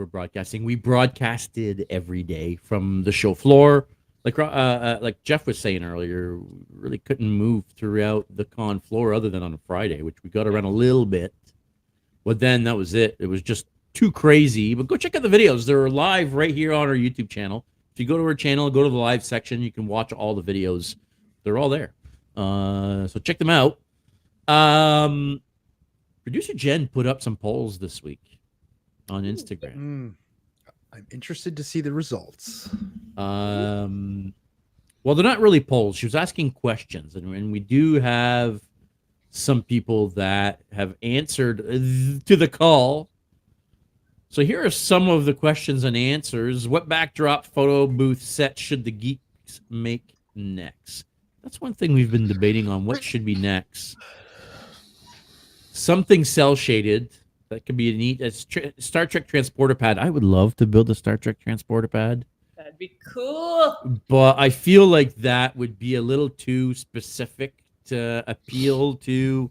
broadcasted every day from the show floor. Like Jeff was saying earlier, really couldn't move throughout the con floor other than on a Friday, which we got around a little bit. But then that was it. It was just too crazy. But go check out the videos. They're live right here on our YouTube channel. If you go to our channel, go to the live section, you can watch all the videos. They're all there. So check them out. Producer Jen put up some polls this week on Instagram. I'm interested to see the results. Well, they're not really polls. She was asking questions, and we do have some people that have answered to the call. So here are some of the questions and answers. What backdrop photo booth set should the Geeks make next? That's one thing we've been debating on. What should be next? Something cell shaded. That could be a neat Star Trek transporter pad. I would love to build a Star Trek transporter pad. That'd be cool. But I feel like that would be a little too specific to appeal to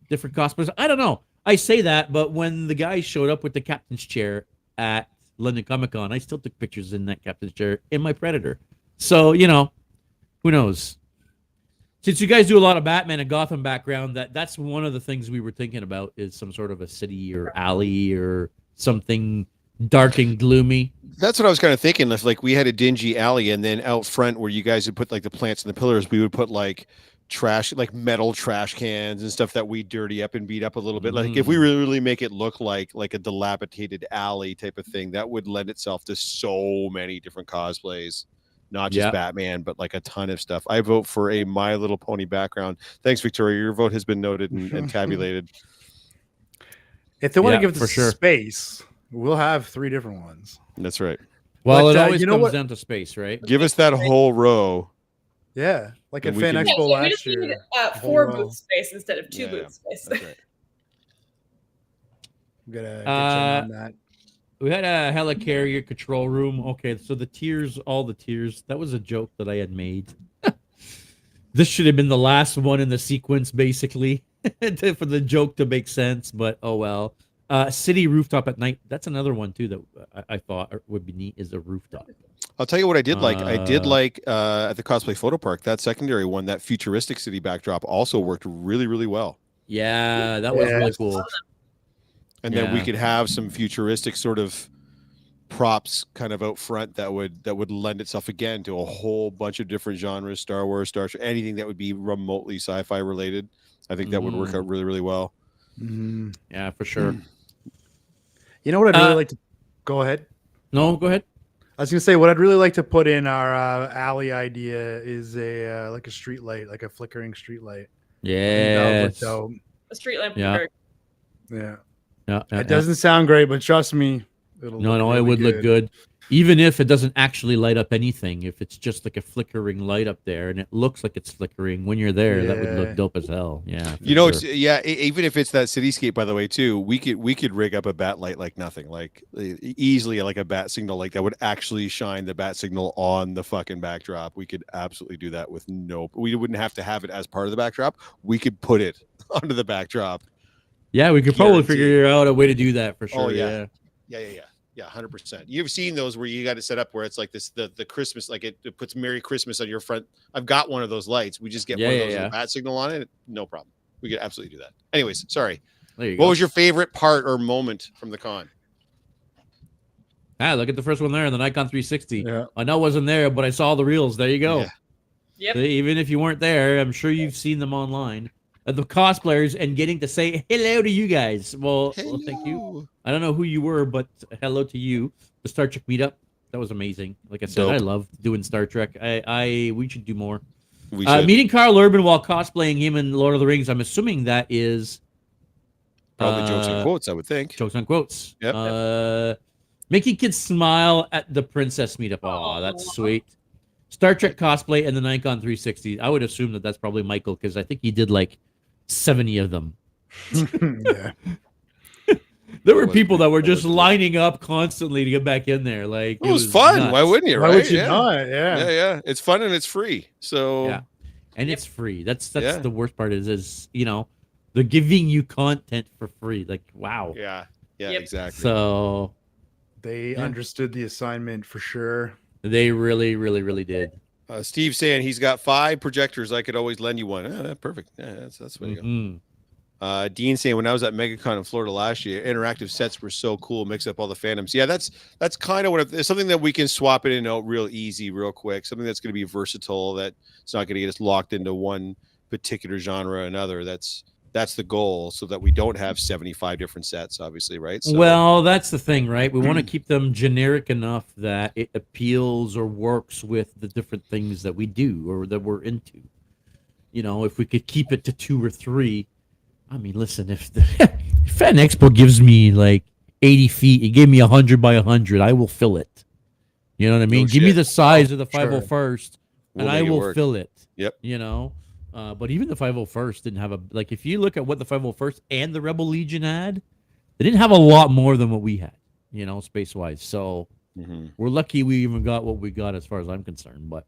different cosplayers. I don't know. I say that, but when the guy showed up with the captain's chair at London Comicon, I still took pictures in that captain's chair in my Predator. So, who knows? Since you guys do a lot of Batman and Gotham background, that's one of the things we were thinking about is some sort of a city or alley or something dark and gloomy. That's what I was kind of thinking. If like we had a dingy alley, and then out front where you guys would put like the plants and the pillars, we would put like trash, like metal trash cans and stuff that we dirty up and beat up a little bit. Like if we really make it look like a dilapidated alley type of thing, that would lend itself to so many different cosplays. Not just Batman, but like a ton of stuff. I vote for a My Little Pony background. Thanks, Victoria. Your vote has been noted and tabulated. If they want to give us space, we'll have 3 different ones. That's right. Well, it always comes down to space, right? Give us that whole row. Yeah, like at Fan Expo last year. Need 4 booth space instead of 2 booth space. That's right. I'm gonna get on that. We had a helicarrier control room. Okay, so all the tiers. That was a joke that I had made. This should have been the last one in the sequence, basically, for the joke to make sense. But oh well. City rooftop at night. That's another one too that I thought would be neat. Is a rooftop. I'll tell you what I did like. I did like at the Cosplay Photo Park, that secondary one, that futuristic city backdrop also worked really, really well. Yeah, that was really cool. And then we could have some futuristic sort of props kind of out front that would lend itself again to a whole bunch of different genres, Star Wars, Star Trek, anything that would be remotely sci-fi related. I think that would work out really, really well. Yeah, for sure. You know what I'd really like to go ahead? No, go ahead. I was gonna say what I'd really like to put in our alley idea is a like a street light, like a flickering street light. Yeah, a street lamp. Yeah. It doesn't sound great, but trust me, it would look good. Even if it doesn't actually light up anything, if it's just like a flickering light up there and it looks like it's flickering when you're there, that would look dope as hell. Yeah. It's even if it's that cityscape, by the way, too, we could rig up a bat light like nothing, like easily like a bat signal like that would actually shine the bat signal on the fucking backdrop. We could absolutely do that with we wouldn't have to have it as part of the backdrop. We could put it onto the backdrop. Yeah, we could probably figure out a way to do that for sure. Oh, yeah. Yeah, 100%. You've seen those where you got it set up where it's like this, the Christmas, like it puts Merry Christmas on your front. I've got one of those lights. We just get one of those with a bat signal on it. No problem. We could absolutely do that. Anyways, sorry. What was your favorite part or moment from the con? Look at the first one there, the Nikon 360. Yeah. I know it wasn't there, but I saw the reels. There you go. Yeah. Yep. So even if you weren't there, I'm sure you've seen them online. The cosplayers and getting to say hello to you guys. Well, thank you. I don't know who you were, but hello to you. The Star Trek meetup, that was amazing. Like I said, I love doing Star Trek. We should do more. Meeting Carl Urban while cosplaying him in Lord of the Rings. I'm assuming that is probably jokes and quotes. I would think jokes and quotes. Yep. Making kids smile at the princess meetup. Oh, that's sweet. Star Trek cosplay and the Nikon 360. I would assume that that's probably Michael because I think he did like 70 of them. Yeah. There were people that were just lining up constantly to get back in there. Like it was fun. Nuts. Why wouldn't you? Right? Why would you not? Yeah. It's fun and it's free. So and it's free. That's the worst part is they're giving you content for free. Like wow. Yeah. Exactly. So they understood the assignment for sure. They really, really, really did. Steve saying he's got 5 projectors. I could always lend you one. Perfect. Yeah, that's the way to go. Dean saying when I was at MegaCon in Florida last year, interactive sets were so cool. Mix up all the fandoms. Yeah, that's kind of what it's something that we can swap in and out real easy, real quick. Something that's going to be versatile. That it's not going to get us locked into one particular genre or another. That's the goal, so that we don't have 75 different sets, obviously, right? So, well, that's the thing, right? We want to keep them generic enough that it appeals or works with the different things that we do or that we're into. If we could keep it to 2 or 3. I mean, listen, if Fan Expo gives me like 80 feet, it gave me 100 by 100, I will fill it. You know what I mean? Give me the size of the 501st, and I will fill it. Yep. But even the 501st didn't have if you look at what the 501st and the Rebel Legion had, they didn't have a lot more than what we had, space-wise. So we're lucky we even got what we got as far as I'm concerned. But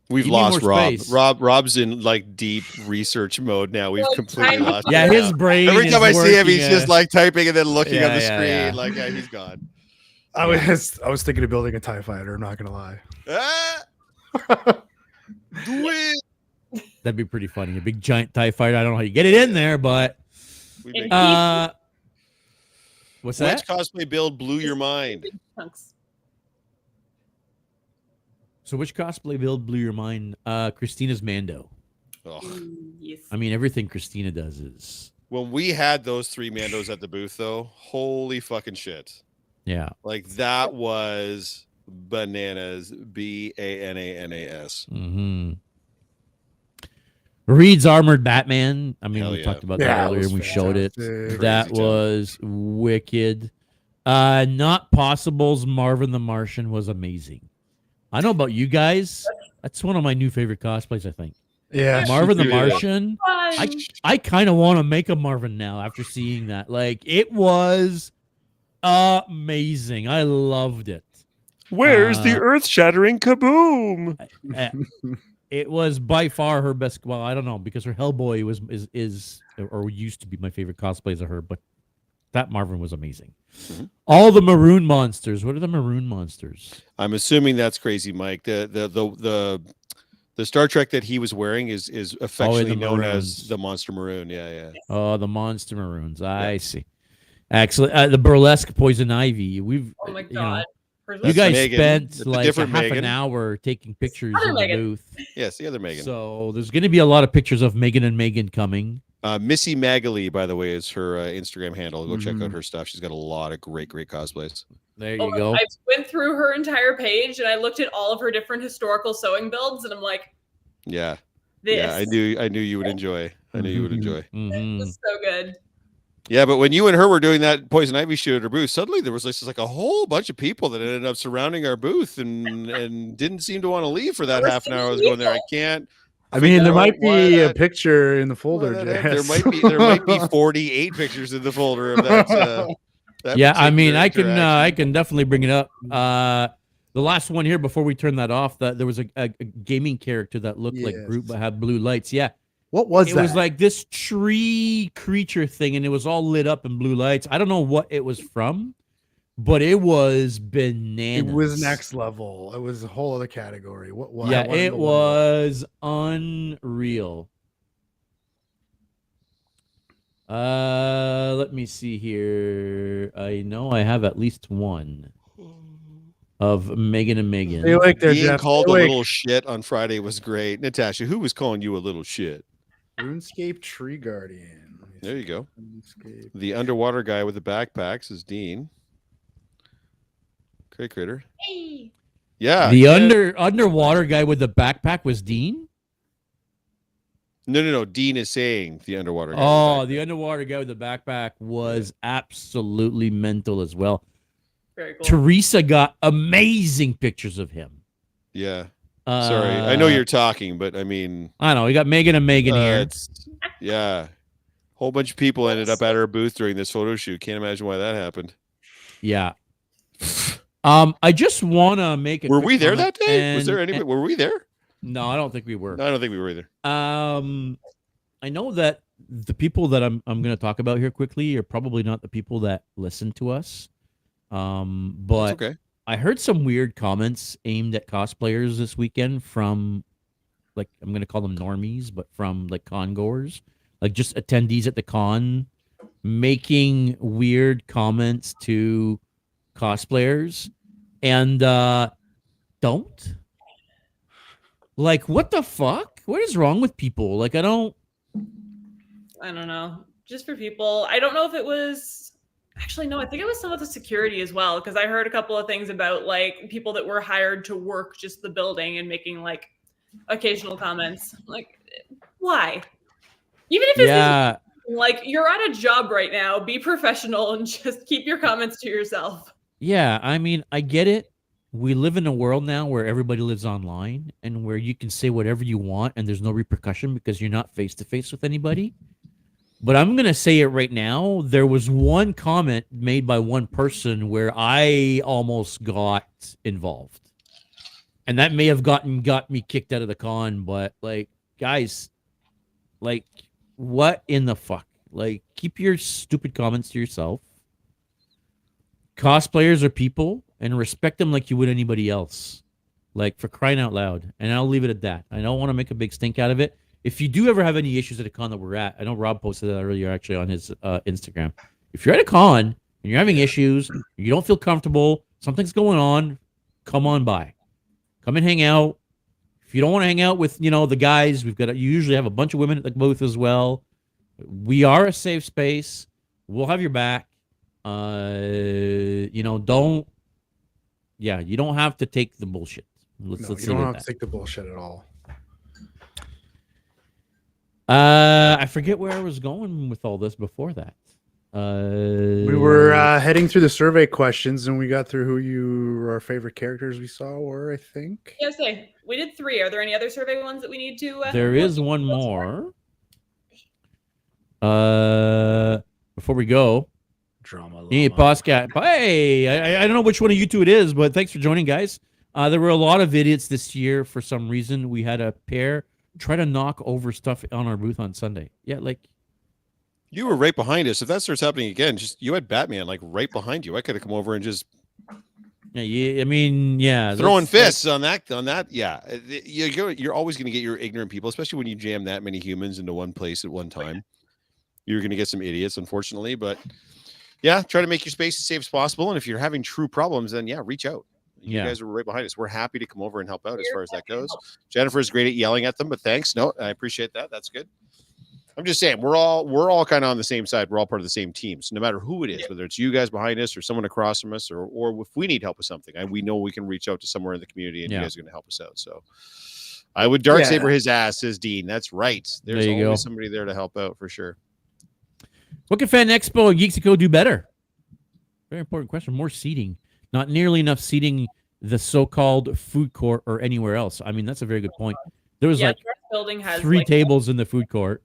we've lost Rob. Rob's in like deep research mode now. We've completely lost him. Yeah, his brain. Every time I see him, he's just like typing and then looking at the screen. Yeah. Like, he's gone. I was thinking of building a TIE fighter. I'm not gonna lie. Do it. That'd be pretty funny. A big giant TIE fighter. I don't know how you get it in there, but what's that? Which cosplay build blew your mind? So which cosplay build blew your mind? Christina's Mando. Yes. I mean, everything Christina does is. When we had those 3 Mandos at the booth, though, holy fucking shit. Yeah. Like that was bananas. BANANAS. Mm-hmm. Reed's Armored Batman. I mean, we talked about that earlier and we showed it. That was wicked. Not Possible's Marvin the Martian was amazing. I know about you guys. That's one of my new favorite cosplays, I think. Yeah. Marvin the Martian. I kind of want to make a Marvin now after seeing that. Like, it was amazing. I loved it. Where's the earth-shattering kaboom? It was by far her best. Well, I don't know because her Hellboy is used to be my favorite cosplays of her, but that Marvin was amazing. Mm-hmm. All the maroon monsters. What are the maroon monsters? I'm assuming that's Crazy Mike. The Star Trek that he was wearing is affectionately known as the Monster Maroon. Yeah. Oh, the Monster Maroons. I see. Actually, the burlesque Poison Ivy. Oh my god. You guys spent like half an hour taking pictures in the booth. Yes, the other Megan. So there's going to be a lot of pictures of Megan and Megan coming. Missy Magali, by the way, is her Instagram handle. Go check out her stuff. She's got a lot of great cosplays. There you go. I went through her entire page and I looked at all of her different historical sewing builds, and I'm like, yeah, this. Yeah, I knew you would enjoy. I knew you would enjoy. Mm-hmm. It was so good. Yeah, but when you and her were doing that Poison Ivy shoot at our booth, suddenly there was just like a whole bunch of people that ended up surrounding our booth and didn't seem to want to leave for that half an hour I was going there. I can't. I mean, there might be a picture in the folder. There might be 48 pictures in the folder of that. Yeah, I mean, I can definitely bring it up. The last one here before we turn that off, that there was a gaming character that looked like Groot but had blue lights. Yeah. What was that? It was like this tree creature thing, and it was all lit up in blue lights. I don't know what it was from, but it was bananas. It was next level. It was a whole other category. What? Yeah, it was unreal. Let me see here. I know I have at least one of Megan and Megan. Being called a little shit on Friday was great. Natasha, who was calling you a little shit? RuneScape Tree Guardian. There you go. The underwater guy with the backpacks is Dean. Great critter. Hey. Yeah. The underwater guy with the backpack was Dean? No. Dean is saying the underwater guy. Oh, the underwater guy with the backpack was absolutely mental as well. Very cool. Teresa got amazing pictures of him. Yeah. Sorry, I know you're talking, but I mean, I know we got Megan and Megan here. Yeah, whole bunch of people ended up at our booth during this photo shoot. Can't imagine why that happened. Yeah. I just want to make it. Were we there that day? Was there anybody? Were we there? No, I don't think we were. No, I don't think we were either. I know that the people that I'm going to talk about here quickly are probably not the people that listen to us. But that's okay. I heard some weird comments aimed at cosplayers this weekend from, like, I'm going to call them normies, but from like con goers, like just attendees at the con, making weird comments to cosplayers, and don't. Like, what the fuck? What is wrong with people? Like, I don't know. Just for people, I don't know if it was. Actually, no, I think it was some of the security as well, because I heard a couple of things about like people that were hired to work just the building and making like occasional comments. Like, why? Even if it's like you're at a job right now, be professional and just keep your comments to yourself. Yeah, I mean, I get it. We live in a world now where everybody lives online and where you can say whatever you want and there's no repercussion because you're not face to face with anybody. But I'm going to say it right now. There was one comment made by one person where I almost got involved. And that may have got me kicked out of the con. But, like, guys, like, what in the fuck? Like, keep your stupid comments to yourself. Cosplayers are people, and respect them like you would anybody else. Like, for crying out loud. And I'll leave it at that. I don't want to make a big stink out of it. If you do ever have any issues at a con that we're at, I know Rob posted that earlier actually on his Instagram. If you're at a con and you're having issues, you don't feel comfortable, something's going on, come on by. Come and hang out. If you don't want to hang out with, the guys, you usually have a bunch of women at the booth as well. We are a safe space. We'll have your back. You don't have to take the bullshit. Let's you don't have to take the bullshit at all. I forget where I was going with all this before that. We were heading through the survey questions, and we got through who our favorite characters we saw were, I think. Yeah, we did 3. Are there any other survey ones that we need to? There is one more. Before we go, Drama. Hey, I don't know which one of you two it is, but thanks for joining, guys. There were a lot of idiots this year for some reason. We had a pair try to knock over stuff on our booth on Sunday. Yeah, like you were right behind us. If that starts happening again, you had Batman like right behind you. I could have come over and just throwing fists on that. Yeah, you're always going to get your ignorant people, especially when you jam that many humans into one place at one time. You're going to get some idiots, unfortunately, but yeah, try to make your space as safe as possible. And if you're having true problems, then reach out. You guys were right behind us. We're happy to come over and help out as far as that goes. Jennifer's great at yelling at them, but thanks. No, I appreciate that. That's good. I'm just saying we're all kind of on the same side. We're all part of the same team. So no matter who it is, whether it's you guys behind us or someone across from us, or if we need help with something, we know we can reach out to somewhere in the community, and you guys are going to help us out. So I would Darksaber his ass, says Dean. That's right. There's always somebody there to help out for sure. What can Fan Expo and Geeks Co do better? Very important question. More seating. Not nearly enough seating the so-called food court or anywhere else. I mean, that's a very good point. There was like building has 3 tables in the food court,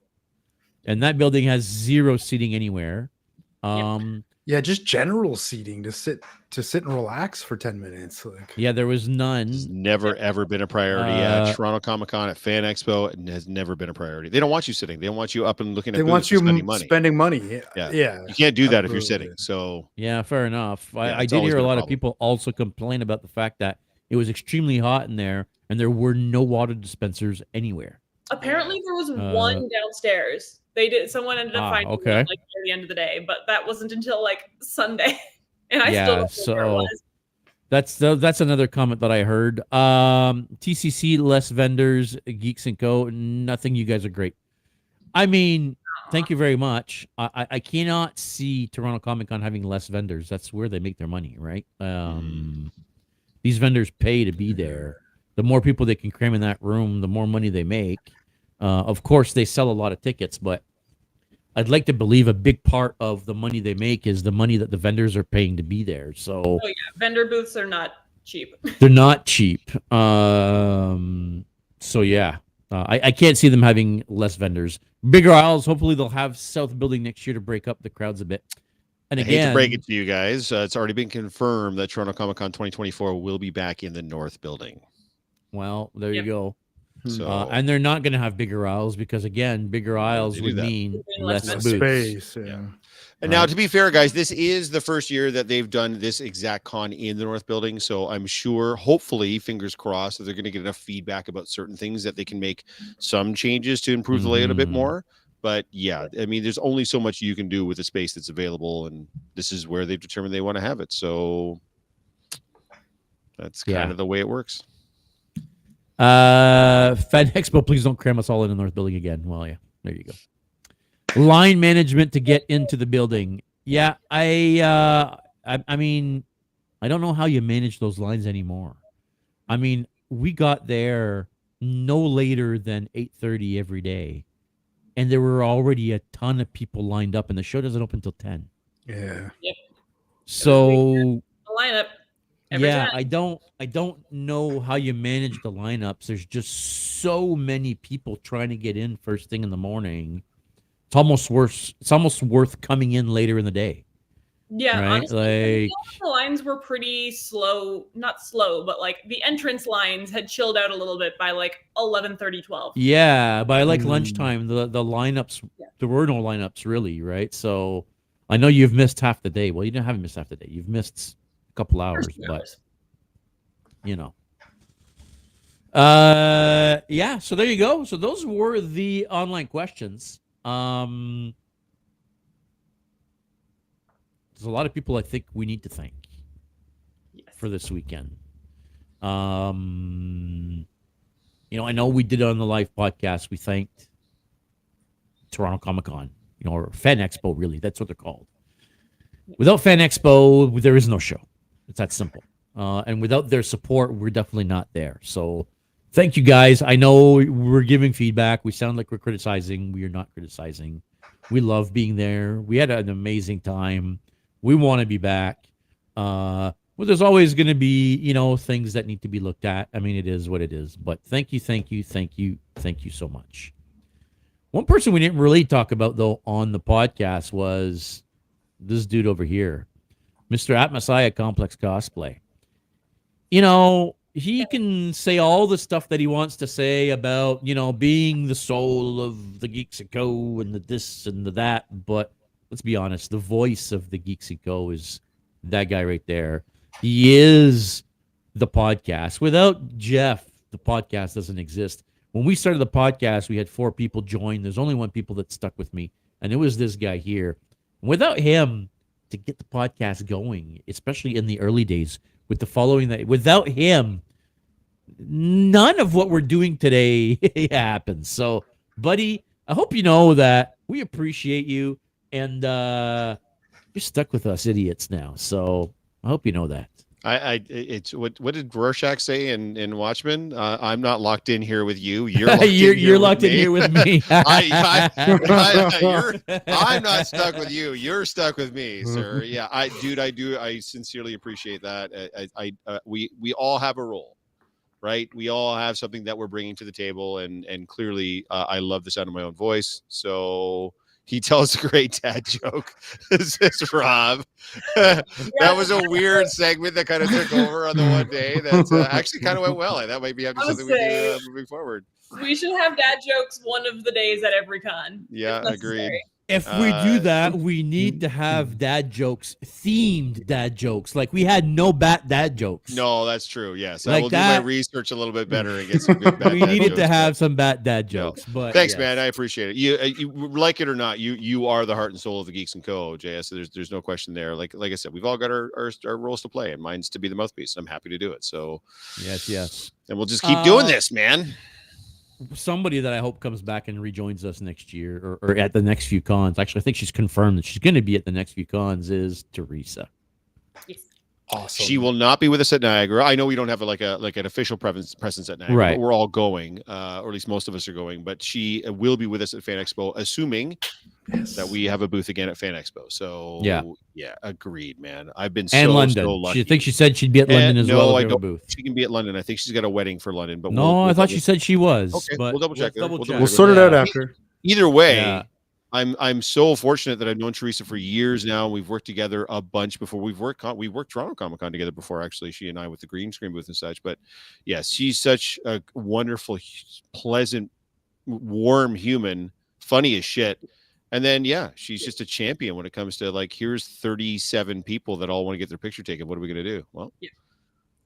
and that building has 0 seating anywhere. Yeah, just general seating to sit and relax for 10 minutes. Yeah, there was none. It's never ever been a priority at Toronto Comicon, at Fan Expo. It has never been a priority. They don't want you sitting. They want you up and looking at. They want you spending money. Yeah. You can't do that if you're sitting. So yeah, fair enough. I did hear a lot of people also complain about the fact that it was extremely hot in there, and there were no water dispensers anywhere. Apparently, there was one downstairs. Someone ended up finding it like near the end of the day, but that wasn't until like Sunday, and I still don't know where it was. That's another comment that I heard. TCC, less vendors, Geeks and Co. Nothing. You guys are great. I mean, thank you very much. I cannot see Toronto Comic Con having less vendors. That's where they make their money, right? These vendors pay to be there. The more people they can cram in that room, the more money they make. Of course, they sell a lot of tickets, but I'd like to believe a big part of the money they make is the money that the vendors are paying to be there. So, vendor booths are not cheap. They're not cheap. I can't see them having less vendors. Bigger aisles. Hopefully, they'll have South Building next year to break up the crowds a bit. And again, I hate to break it to you guys, it's already been confirmed that Toronto Comic Con 2024 will be back in the North Building. Well, there you go. So, and they're not going to have bigger aisles because, again, bigger aisles would mean less booths. Space. And now, to be fair, guys, this is the first year that they've done this exact con in the North Building. So I'm sure, hopefully, fingers crossed, that they're going to get enough feedback about certain things that they can make some changes to improve the layout a bit more. But yeah, I mean, there's only so much you can do with the space that's available, and this is where they've determined they want to have it. So that's kind of the way it works. Fan Expo, please don't cram us all in the North Building again. Well, yeah, there you go. Line management to get into the building. Yeah, I mean, I don't know how you manage those lines anymore. I mean, we got there no later than 8:30 every day, and there were already a ton of people lined up, and the show doesn't open until 10. Yeah. Yep. So the lineup. I don't know how you manage the lineups. There's just so many people trying to get in first thing in the morning. It's almost worse. It's almost worth coming in later in the day. Yeah, right? Honestly, the lines were pretty slow. Not slow, but like the entrance lines had chilled out a little bit by like 11:30, 12. Yeah, by like lunchtime, the lineups, there were no lineups really, right? So I know you've missed half the day. Well, you haven't missed half the day. You've missed couple hours, but you know. So there you go. So those were the online questions. There's a lot of people I think we need to thank for this weekend. I know we did it on the live podcast. We thanked Toronto Comic Con, or Fan Expo, really. That's what they're called. Without Fan Expo, there is no show. It's that simple. And without their support, we're definitely not there. So thank you, guys. I know we're giving feedback. We sound like we're criticizing. We are not criticizing. We love being there. We had an amazing time. We want to be back. Well, there's always going to be, things that need to be looked at. I mean, it is what it is. But thank you so much. One person we didn't really talk about, though, on the podcast was this dude over here. Mr. Atmasiah Complex Cosplay. He can say all the stuff that he wants to say about, being the soul of the Geeks & Co. and the this and the that. But let's be honest, the voice of the Geeks & Co. is that guy right there. He is the podcast. Without Jeff, the podcast doesn't exist. When we started the podcast, we had 4 people join. There's only 1 people that stuck with me, and it was this guy here. Without him, to get the podcast going, especially in the early days with the following, that without him, none of what we're doing today happens. So, buddy, I hope you know that we appreciate you, and you're stuck with us idiots now. So I hope you know that. It's what did Rorschach say in Watchmen? I'm not locked in here with you. You're locked you're locked in here with me. I'm not stuck with you. You're stuck with me, sir. Yeah, I sincerely appreciate that. We all have a role, right? We all have something that we're bringing to the table, and clearly, I love the sound of my own voice. So. He tells a great dad joke, says Rob. That was a weird segment that kind of took over on the one day that actually kind of went well. That might be something we do moving forward. We should have dad jokes one of the days at every con. Yeah, agreed. If we do that, we need to have dad jokes, themed dad jokes. Like we had no dad jokes. No, that's true. Yes, like I will do my research a little bit better and get some good bad. We needed to have some dad jokes. No. But thanks, man. I appreciate it. You like it or not, you are the heart and soul of the Geeks and Co. JS. So there's no question there. Like I said, we've all got our roles to play, and mine's to be the mouthpiece. I'm happy to do it. So yes, and we'll just keep doing this, man. Somebody that I hope comes back and rejoins us next year or at the next few cons. Actually, I think she's confirmed that she's going to be at the next few cons is Teresa. Awesome. She will not be with us at Niagara. I know we don't have like an official presence at Niagara, right? But we're all going, or at least most of us are going. But she will be with us at Fan Expo, assuming that we have a booth again at Fan Expo. So yeah, agreed, man. I've been so lucky. She thinks she said she'd be at London as well. I don't. Booth. She can be at London. I think she's got a wedding for London. But I thought she said she was. Okay, but we'll double check. We'll sort it out after. Either way. I'm so fortunate that I've known Teresa for years now. We've worked together a bunch before. We worked Toronto Comicon together before, actually. She and I with the green screen booth and such. But yes, she's such a wonderful, pleasant, warm human, funny as shit. And then she's just a champion when it comes to like, here's 37 people that all want to get their picture taken. What are we gonna do? Well,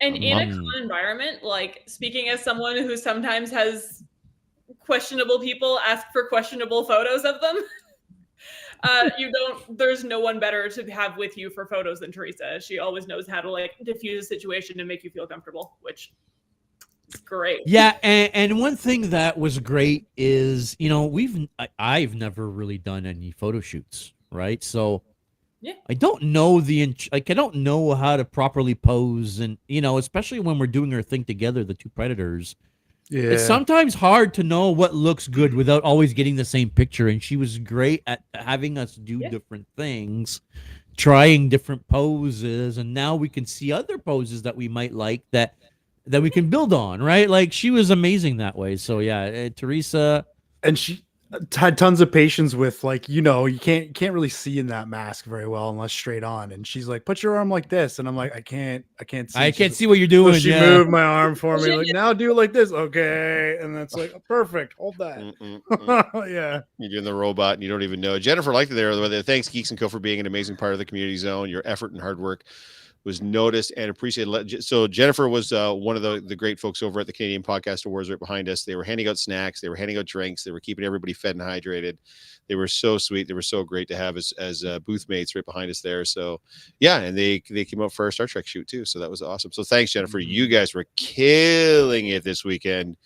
and in a con environment, like speaking as someone who sometimes has questionable people ask for questionable photos of them. There's no one better to have with you for photos than Teresa. She always knows how to like diffuse a situation and make you feel comfortable, which is great. Yeah. And one thing that was great is, I've never really done any photo shoots. Right. So I don't know I don't know how to properly pose and, especially when we're doing our thing together, the two Predators. Yeah. It's sometimes hard to know what looks good without always getting the same picture. And she was great at having us do different things, trying different poses. And now we can see other poses that we might like that we can build on, right? Like she was amazing that way. So Teresa. And she had tons of patience with you can't really see in that mask very well unless straight on. And she's like, put your arm like this. And I'm like, I can't see. I can't see what you're doing. So she moved my arm for me. Like, now do it like this. Okay. And that's like, perfect. Hold that. Yeah. You're doing the robot and you don't even know. Jennifer liked it there. Thanks, Geeks and Co, for being an amazing part of the community zone. Your effort and hard work was noticed and appreciated. So Jennifer was one of the great folks over at the Canadian Podcast Awards right behind us. They were handing out snacks. They were handing out drinks. They were keeping everybody fed and hydrated. They were so sweet. They were so great to have as booth mates right behind us there. So and they came out for our Star Trek shoot too. So that was awesome. So thanks, Jennifer. You guys were killing it this weekend.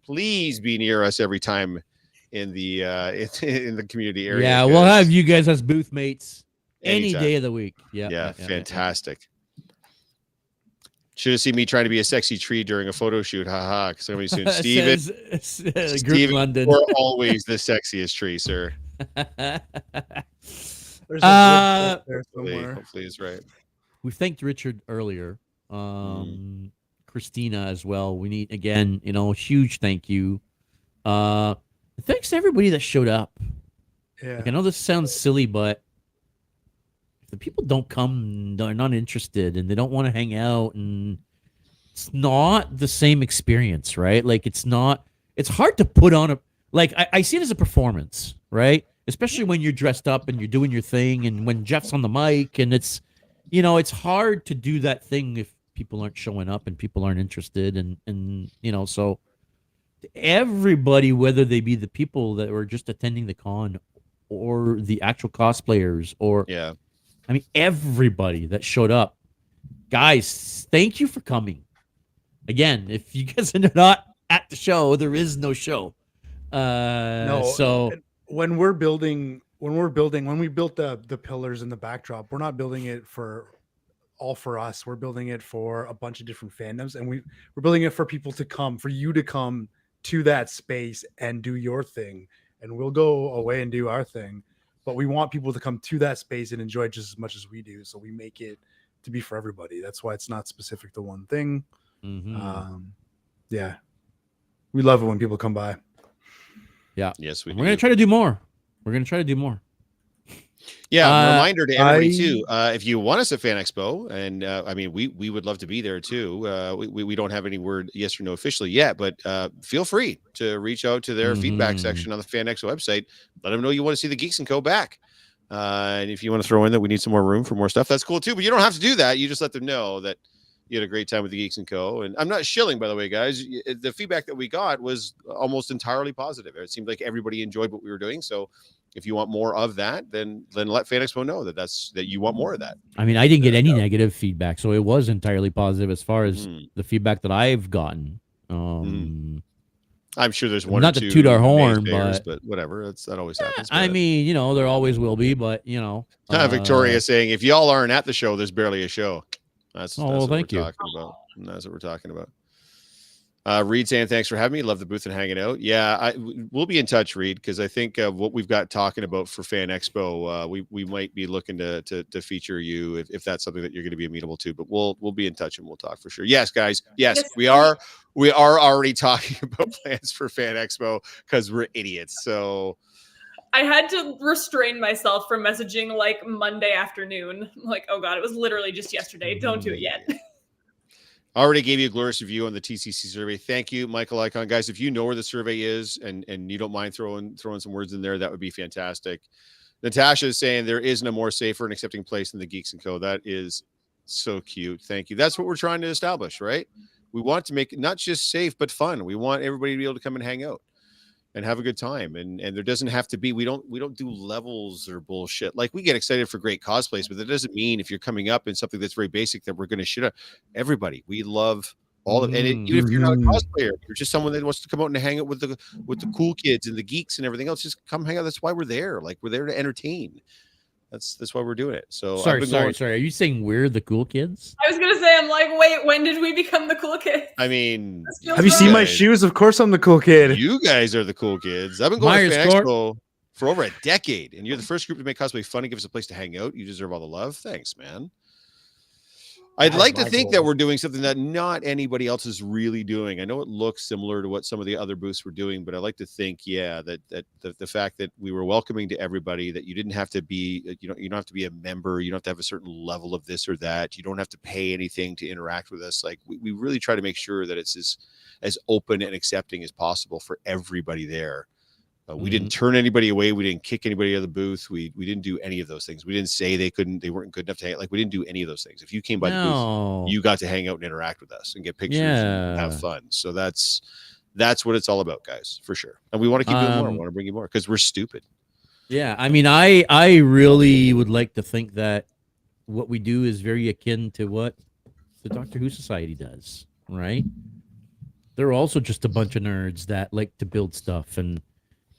Please be near us every time in the in the community area. Yeah, we'll have you guys as booth mates any day of the week. Yeah, fantastic. Should have seen me trying to be a sexy tree during a photo shoot. Haha. Because somebody soon. Steven, London. You're always the sexiest tree, sir. There's a there somewhere. Hopefully it's right. We thanked Richard earlier. Christina as well. We need, again, huge thank you. Thanks to everybody that showed up. Yeah. I know this sounds silly, but if the people don't come, they're not interested and they don't want to hang out, and it's not the same experience, right? Like it's hard to put on I see it as a performance, right? Especially when you're dressed up and you're doing your thing, and when Jeff's on the mic, and it's hard to do that thing if people aren't showing up and people aren't interested, and so everybody, whether they be the people that were just attending the con or the actual cosplayers or everybody that showed up, guys, thank you for coming. Again, if you guys are not at the show, there is no show. So when we built the pillars and the backdrop, we're not building it for all for us. We're building it for a bunch of different fandoms, and we're building it for people to come, for you to come to that space and do your thing, and we'll go away and do our thing. But we want people to come to that space and enjoy it just as much as we do. So we make it to be for everybody. That's why it's not specific to one thing. Yeah, we love it when people come by. Yeah. Yes, we're going to try to do more. We're going to try to do more. Yeah, reminder to everybody too. If you want us at Fan Expo, and I mean, we would love to be there too. We don't have any word yes or no officially yet, but feel free to reach out to their feedback section on the Fan Expo website. Let them know you want to see the Geeks and Co. back. And if you want to throw in that we need some more room for more stuff, that's cool too. But you don't have to do that. You just let them know that you had a great time with the Geeks and Co. And I'm not shilling, by the way, guys. The feedback that we got was almost entirely positive. It seemed like everybody enjoyed what we were doing. So if you want more of that, then let Fan Expo know that you want more of that. I mean, I didn't get any negative feedback, so it was entirely positive as far as the feedback that I've gotten. I'm sure there's one not or two to toot our horn, but whatever. That always happens. I mean, there always will be, but Victoria saying if y'all aren't at the show, there's barely a show. That's what we're talking about. That's what we're talking about. Reed saying thanks for having me. Love the booth and hanging out. Yeah, we'll be in touch, Reed, because I think what we've got talking about for Fan Expo, we might be looking to feature you if that's something that you're going to be amenable to. But we'll be in touch and we'll talk for sure. Yes, guys. Yes, we are already talking about plans for Fan Expo because we're idiots. So I had to restrain myself from messaging like Monday afternoon. Like, oh God, it was literally just yesterday. Don't do it yet. I already gave you a glorious review on the TCC survey. Thank you, Michael Icon. Guys, if you know where the survey is and you don't mind throwing some words in there, that would be fantastic. Natasha is saying there isn't a more safer and accepting place than the Geeks & Co. That is so cute. Thank you. That's what we're trying to establish, right? We want to make it not just safe, but fun. We want everybody to be able to come and hang out and have a good time. And there doesn't have to be, we don't do levels or bullshit. Like, we get excited for great cosplays, but that doesn't mean if you're coming up in something that's very basic that we're going to shit on everybody. We love all of it. And even if you're not a cosplayer, you're just someone that wants to come out and hang out with the cool kids and the geeks and everything else, just come hang out. That's why we're there. Like, we're there to entertain. That's why we're doing it. So sorry. Are you saying we're the cool kids? I was gonna say, I'm like, wait, when did we become the cool kids? I mean, have you seen my shoes? Of course, I'm the cool kid. You guys are the cool kids. I've been going to Fan Expo for over a decade, and you're the first group to make cosplay fun and give us a place to hang out. You deserve all the love. Thanks, man. I'd like to think that we're doing something that not anybody else is really doing. I know it looks similar to what some of the other booths were doing, but I like to think, that the fact that we were welcoming to everybody, that you didn't have to be, you don't have to be a member, you don't have to have a certain level of this or that, you don't have to pay anything to interact with us. Like, we really try to make sure that it's as open and accepting as possible for everybody there. We didn't turn anybody away. We didn't kick anybody out of the booth. We didn't do any of those things. We didn't say they weren't good enough to hang. Like, we didn't do any of those things. If you came by the booth, you got to hang out and interact with us and get pictures and have fun. So that's what it's all about, guys, for sure. And we want to keep doing more. We want to bring you more because we're stupid. Yeah, I mean, I really would like to think that what we do is very akin to what the Doctor Who Society does, right? They're also just a bunch of nerds that like to build stuff and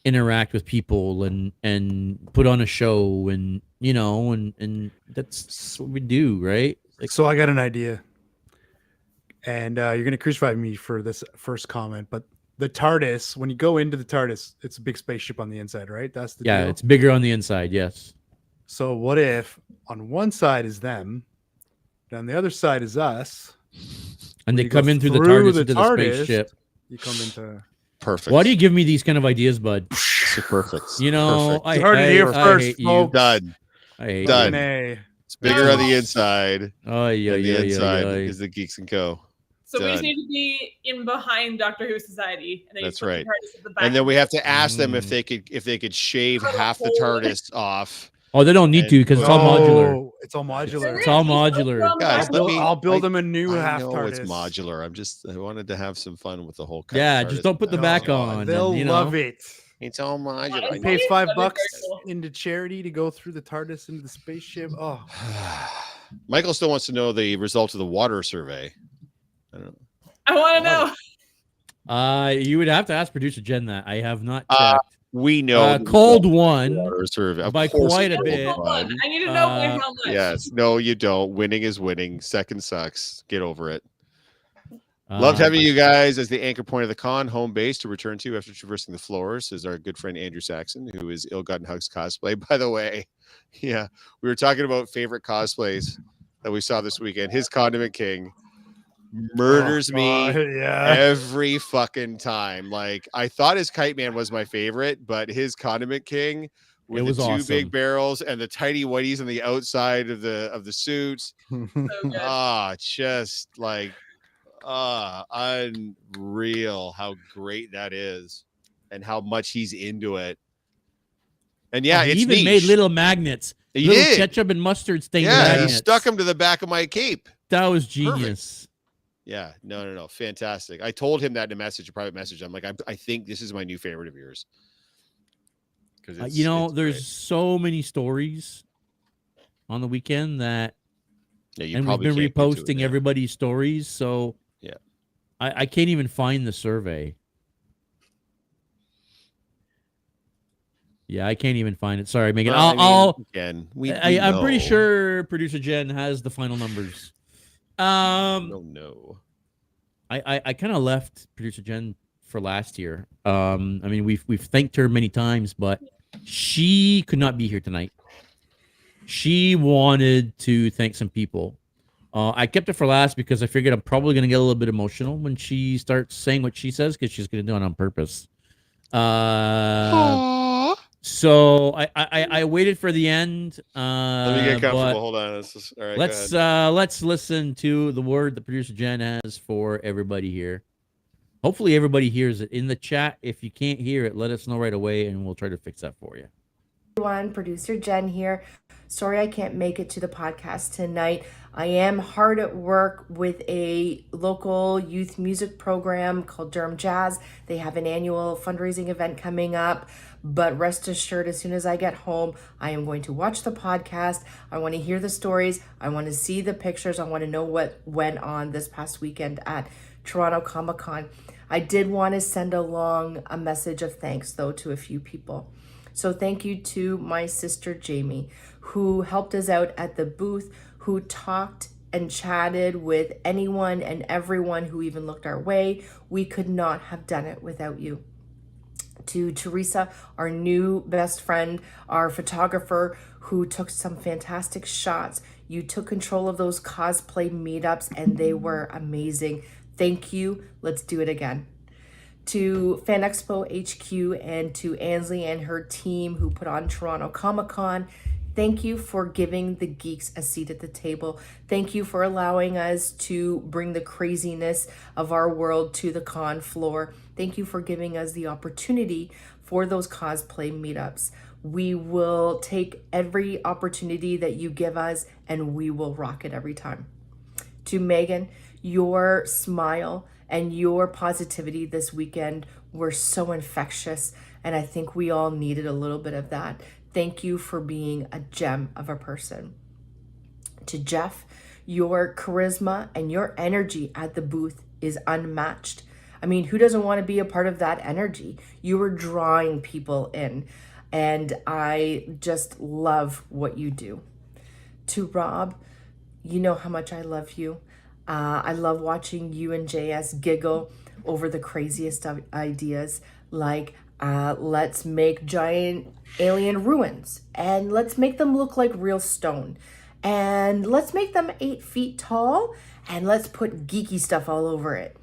interact with people and put on a show and and that's what we do, right? Like, so I got an idea, and you're gonna crucify me for this first comment, but the TARDIS, when you go into the TARDIS, it's a big spaceship on the inside, right? That's the deal. It's bigger on the inside. Yes. So what if on one side is them, and on the other side is us, and they come in through the TARDIS into the spaceship? You come into perfect. Why do you give me these kind of ideas, bud? Perfect. I heard it here first, you. Done. Done. Hey. It's bigger on the inside. Oh yeah, the inside is the Geeks and Co. So we just need to be in behind Doctor Who Society. And that's right. And then we have to ask them if they could shave half the TARDIS off. Oh, they don't need to because it's all modular. It's all modular. It's all modular. Guys, I'll build them a new half TARDIS. It's modular. I wanted to have some fun with the whole. Just don't put the back on. They'll love it. It's all modular. I paid $5 into charity to go through the TARDIS into the spaceship. Oh, Michael still wants to know the result of the water survey. I don't know. I want to know. You would have to ask producer Jen that. I have not checked. We know cold one by course quite a bit. I need to know by how much. Yes, no, you don't. Winning is winning. Second sucks. Get over it. Loved having you guys as the anchor point of the con, home base to return to after traversing the floors is our good friend Andrew Saxon, who is Ill Gotten Hugs cosplay. By the way, yeah, we were talking about favorite cosplays that we saw this weekend. His Condiment King murders me every fucking time. Like, I thought his Kite Man was my favorite, but his Condiment King with the two awesome. big barrels and the tidy whities on the outside of the suits. Just like unreal how great that is and how much he's into it. And yeah, he it's even niche. made little magnets. He little did. Ketchup and mustard stained Yeah, magnets. he stuck them to the back of my cape. That was genius. Perfect. Yeah, no, fantastic. I told him that in a private message. I'm like, I think this is my new favorite of yours. Because there's great. So many stories on the weekend that, and we've been reposting everybody's stories. So yeah, I can't even find the survey. Yeah, I can't even find it. Sorry, Megan. I'm pretty sure producer Jen has the final numbers. No. I kind of left producer Jen for last year. I mean, we've thanked her many times, but she could not be here tonight. She wanted to thank some people. I kept it for last because I figured I'm probably going to get a little bit emotional when she starts saying what she says, because she's going to do it on purpose. So I waited for the end. Let me get comfortable. Hold on. All right, let's listen to the word that producer Jen has for everybody here. Hopefully everybody hears it in the chat. If you can't hear it, let us know right away and we'll try to fix that for you. Everyone, producer Jen here. Sorry I can't make it to the podcast tonight. I am hard at work with a local youth music program called Durham Jazz. They have an annual fundraising event coming up, but rest assured, as soon as I get home, I am going to watch the podcast. I want to hear the stories. I want to see the pictures. I want to know what went on this past weekend at Toronto Comicon. I did want to send along a message of thanks, though, to a few people. So thank you to my sister Jamie, who helped us out at the booth, who talked and chatted with anyone and everyone who even looked our way. We could not have done it without you. To Teresa, our new best friend, our photographer, who took some fantastic shots. You took control of those cosplay meetups and they were amazing. Thank you. Let's do it again. To Fan Expo HQ and to Ansley and her team who put on Toronto Comicon, thank you for giving the geeks a seat at the table. Thank you for allowing us to bring the craziness of our world to the con floor. Thank you for giving us the opportunity for those cosplay meetups. We will take every opportunity that you give us and we will rock it every time. To Megan, your smile and your positivity this weekend were so infectious, and I think we all needed a little bit of that. Thank you for being a gem of a person. To Jeff, your charisma and your energy at the booth is unmatched. I mean, who doesn't want to be a part of that energy? You were drawing people in, and I just love what you do. To Rob, you know how much I love you. I love watching you and JS giggle over the craziest of ideas, like let's make giant alien ruins and let's make them look like real stone and let's make them 8 feet tall and let's put geeky stuff all over it.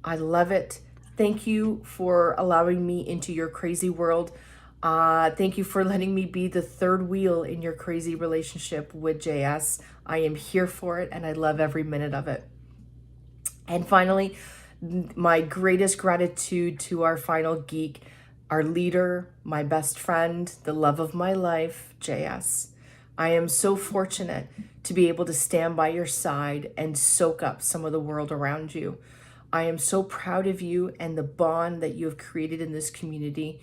I love it. Thank you for allowing me into your crazy world. Thank you for letting me be the third wheel in your crazy relationship with JS. I am here for it and I love every minute of it. And finally, my greatest gratitude to our final geek, our leader, my best friend, the love of my life, JS. I am so fortunate to be able to stand by your side and soak up some of the world around you. I am so proud of you and the bond that you have created in this community.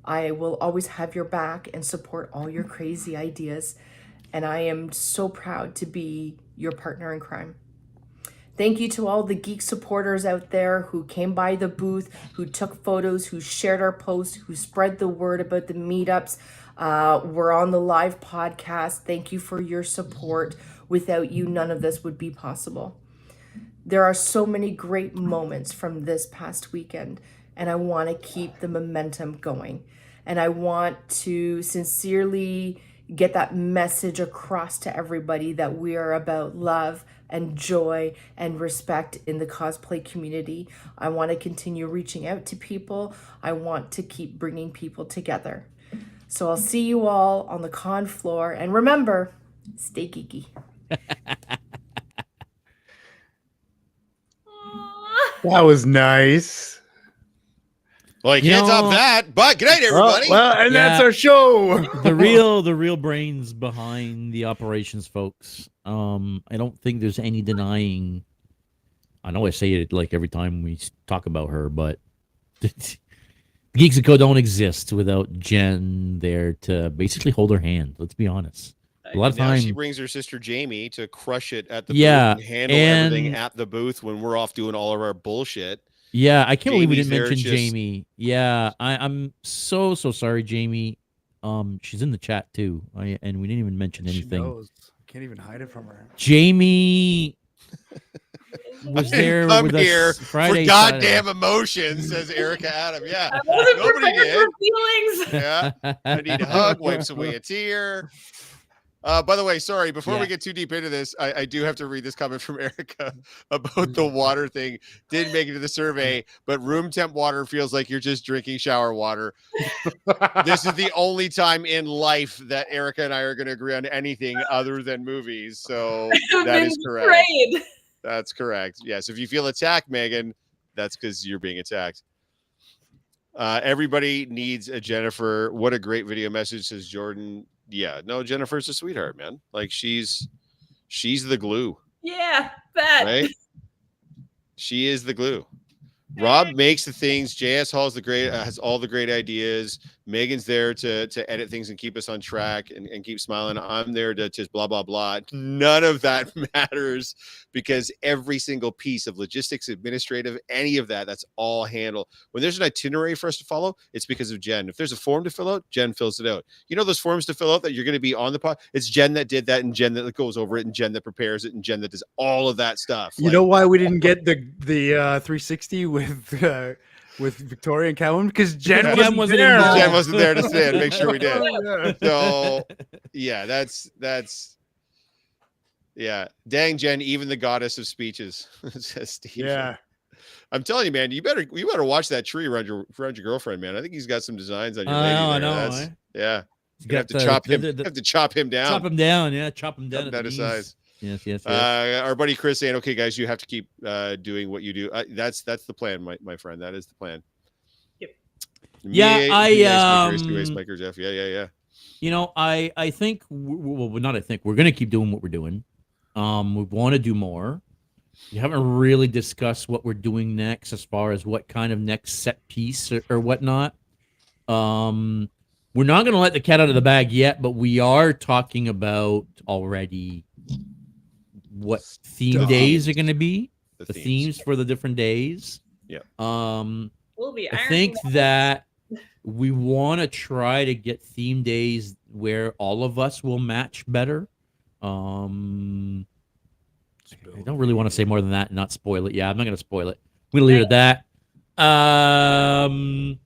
I will always have your back and support all your crazy ideas. And I am so proud to be your partner in crime. Thank you to all the geek supporters out there who came by the booth, who took photos, who shared our posts, who spread the word about the meetups. We're on the live podcast. Thank you for your support. Without you, none of this would be possible. There are so many great moments from this past weekend, and I want to keep the momentum going. And I want to sincerely get that message across to everybody that we are about love and joy and respect in the cosplay community. I want to continue reaching out to people. I want to keep bringing people together. So I'll see you all on the con floor. And remember, stay geeky. That was nice. Well, you can't top that. But good night, everybody. Well, and that's our show. The real brains behind the operations folks. I don't think there's any denying. I know I say it like every time we talk about her, but Geeks & Co. don't exist without Jen there to basically hold her hand. Let's be honest. A lot of times she brings her sister Jamie to crush it at the booth and handle everything at the booth when we're off doing all of our bullshit. Yeah, I can't believe we didn't mention Jamie. Yeah, I'm so sorry, Jamie. She's in the chat too, and we didn't even mention anything. She knows. Can't even hide it from her. Jamie was there with us Friday. For goddamn emotions, says Erica Adam. Yeah, nobody did. Feelings. Yeah, I need a hug. Wipes away a tear. By the way, sorry, before we get too deep into this, I do have to read this comment from Erica about the water thing. Didn't make it to the survey, but room temp water feels like you're just drinking shower water. This is the only time in life that Erica and I are going to agree on anything other than movies. So that is correct. Great. That's correct. Yes. If you feel attacked, Megan, that's because you're being attacked. Everybody needs a Jennifer. What a great video message, says Jordan. Yeah, no, Jennifer's a sweetheart, man. Like she's the glue. Yeah, that. Right? She is the glue. Rob makes the things. JS Hall's has all the great ideas. Megan's there to edit things and keep us on track and keep smiling. I'm there to just blah, blah, blah. None of that matters because every single piece of logistics, administrative, any of that's all handled. When there's an itinerary for us to follow, it's because of Jen. If there's a form to fill out, Jen fills it out. You know those forms to fill out that you're going to be on the pod? It's Jen that did that and Jen that goes over it and Jen that prepares it and Jen that does all of that stuff. You know why we didn't get the 360 with Victoria and Calvin? Because Jen wasn't there. Jen wasn't there to say it. Make sure we did. So yeah, that's yeah. Dang, Jen, even the goddess of speeches, says Steve. Yeah. I'm telling you, man, you better watch that tree around your girlfriend, man. I think he's got some designs on your lady. I know. Yeah. You have to chop him. Have to chop him down. Chop him down. Yeah, chop him down. That size. Yes. Our buddy Chris saying, "Okay, guys, you have to keep doing what you do." That's the plan, my friend. That is the plan. Yep. Yeah, Spiker Jeff. Yeah. You know, I think we're gonna keep doing what we're doing. We want to do more. We haven't really discussed what we're doing next, as far as what kind of next set piece or whatnot. We're not gonna let the cat out of the bag yet, but we are talking about already what theme days are going to be, the themes for the different days. Yeah. We'll be I think that we want to try to get theme days where all of us will match better. I don't really want to say more than that and not spoil it. Yeah, I'm not going to spoil it. We're going to leave it at that.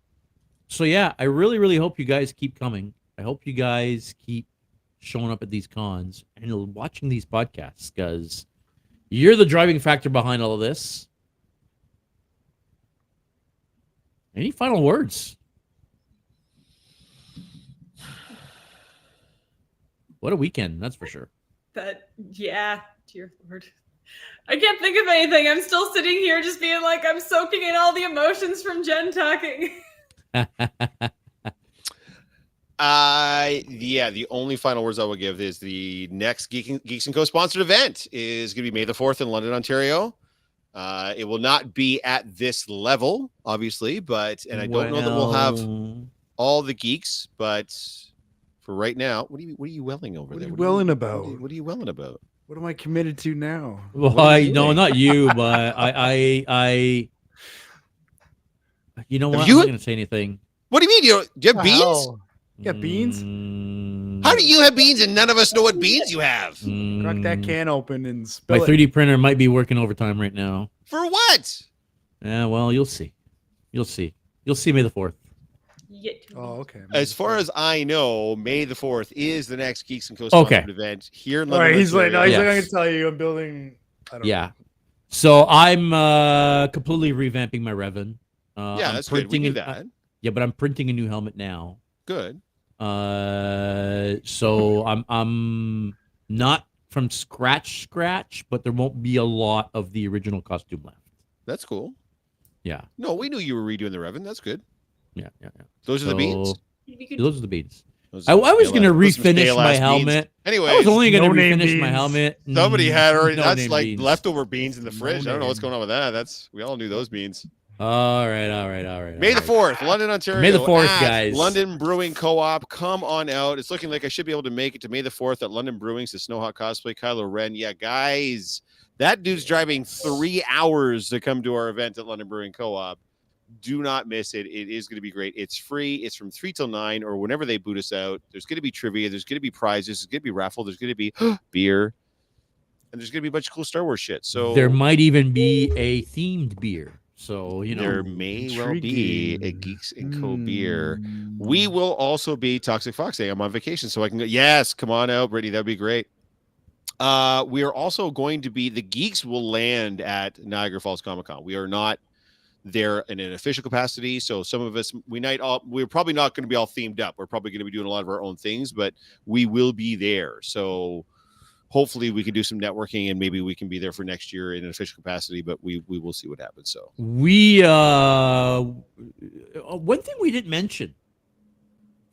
So yeah, I really, really hope you guys keep coming. I hope you guys keep showing up at these cons and watching these podcasts, because you're the driving factor behind all of this. Any final words? What a weekend, that's for sure. Yeah, dear Lord. I can't think of anything. I'm still sitting here just being like, I'm soaking in all the emotions from Jen talking. The only final words I will give is the next Geeks & Co. sponsored event is going to be May the 4th in London, Ontario. It will not be at this level, obviously, I don't know that we'll have all the geeks, but for right now, what are you welling over there? What are you welling about? What are you welling about? What am I committed to now? Well, no, not you, but I you know what? I'm not going to say anything. What do you mean? Do you have beans? Hell? You got beans? How do you have beans and none of us know what beans you have? Crack that can open and spill My 3D printer might be working overtime right now. For what? Yeah, well, you'll see. You'll see. You'll see May the 4th. Oh, okay. As far as I know, May the 4th is the next Geeks and Co-sponsored event here in London. All right, he's like, no, he's Yes. not going to tell you. I'm building. I don't know. So I'm completely revamping my Revan. Yeah, that's good. We do that. Yeah, but I'm printing a new helmet now. Good. So I'm not from scratch, but there won't be a lot of the original costume left. That's cool. Yeah. No, we knew you were redoing the Revan. That's good. Yeah. Those are the beans? Those are the beans. I was going to refinish my helmet. Anyway, I was only going to refinish my helmet. Somebody had already. That's like beans. leftover beans in the fridge. I don't know what's going on with that. We all knew those beans. All right. May the 4th, London, Ontario. May the 4th, guys. London Brewing Co-op. Come on out. It's looking like I should be able to make it to May the 4th at London Brewing's the Snowhawk Cosplay. Kylo Ren. Yeah, guys. That dude's driving 3 hours to come to our event at London Brewing Co-op. Do not miss it. It is going to be great. It's free. It's from 3 till 9 or whenever they boot us out. There's going to be trivia. There's going to be prizes. There's going to be raffle. There's going to be beer. And there's going to be a bunch of cool Star Wars shit. So there might even be a themed beer. So, there may well be a Geeks and Co beer. We will also be Toxic Fox Day. I'm on vacation, so I can go. Yes, come on out, Brittany. That'd be great. We are also going to be, the Geeks will land at Niagara Falls Comicon. We are not there in an official capacity. So some of us, we're probably not going to be all themed up. We're probably going to be doing a lot of our own things, but we will be there. So hopefully we can do some networking and maybe we can be there for next year in an official capacity, but we will see what happens. So we, one thing we didn't mention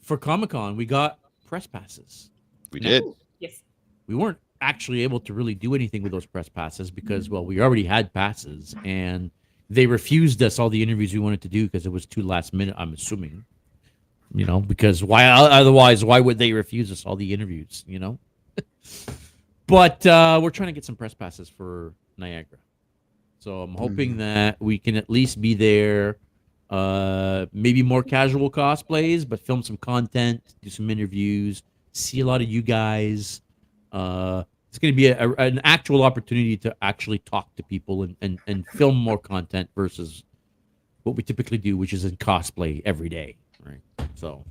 for Comicon, we got press passes. We did. Yes. We weren't actually able to really do anything with those press passes because, well, we already had passes and they refused us all the interviews we wanted to do because it was too last minute, I'm assuming, because why would they refuse us all the interviews, But we're trying to get some press passes for Niagara. So I'm hoping that we can at least be there, maybe more casual cosplays, but film some content, do some interviews, see a lot of you guys. It's going to be an actual opportunity to actually talk to people and film more content versus what we typically do, which is in cosplay every day. Right. So,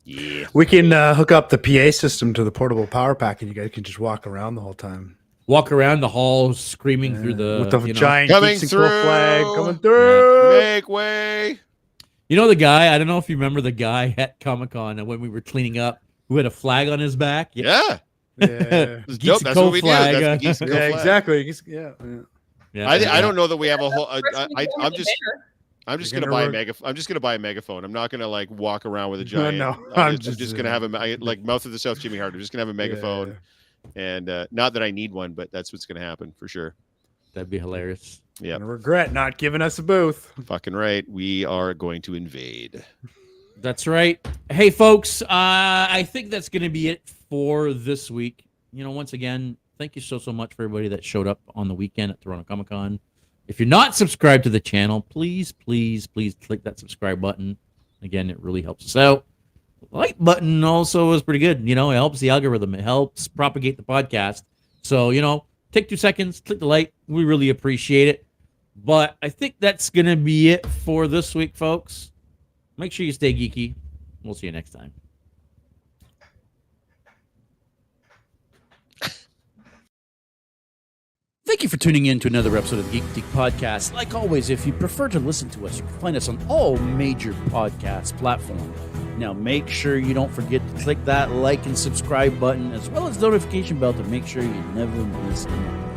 yeah. We can hook up the PA system to the portable power pack and you guys can just walk around the whole time. Walk around the halls screaming through the... With the giant coming through. Flag coming through. Make way. The guy, I don't know if you remember the guy at Comic-Con when we were cleaning up who had a flag on his back. Yeah. Yeah. Geeks That's what we flag. do. That's the Geeks and Co Yeah, flag. exactly. Yeah. I don't know that we have a whole. I'm just You're gonna buy a gonna megaphone. I'm just gonna buy a megaphone. I'm not gonna like walk around with a giant. No, I'm just gonna have like Mouth of the South Jimmy Hart. I'm just gonna have a megaphone, and not that I need one, but that's what's gonna happen for sure. That'd be hilarious. Yeah. Regret not giving us a booth. Fucking right. We are going to invade. That's right. Hey, folks, I think that's going to be it for this week. Once again, thank you so much for everybody that showed up on the weekend at Toronto Comic Con. If you're not subscribed to the channel, please click that subscribe button. Again, it really helps us out. The like button also is pretty good. It helps the algorithm. It helps propagate the podcast. So, take 2 seconds, click the like. We really appreciate it. But I think that's going to be it for this week, folks. Make sure you stay geeky. We'll see you next time. Thank you for tuning in to another episode of Geek Boutique Podcast. Like always, if you prefer to listen to us, you can find us on all major podcast platforms. Now, make sure you don't forget to click that like and subscribe button, as well as the notification bell to make sure you never miss an episode.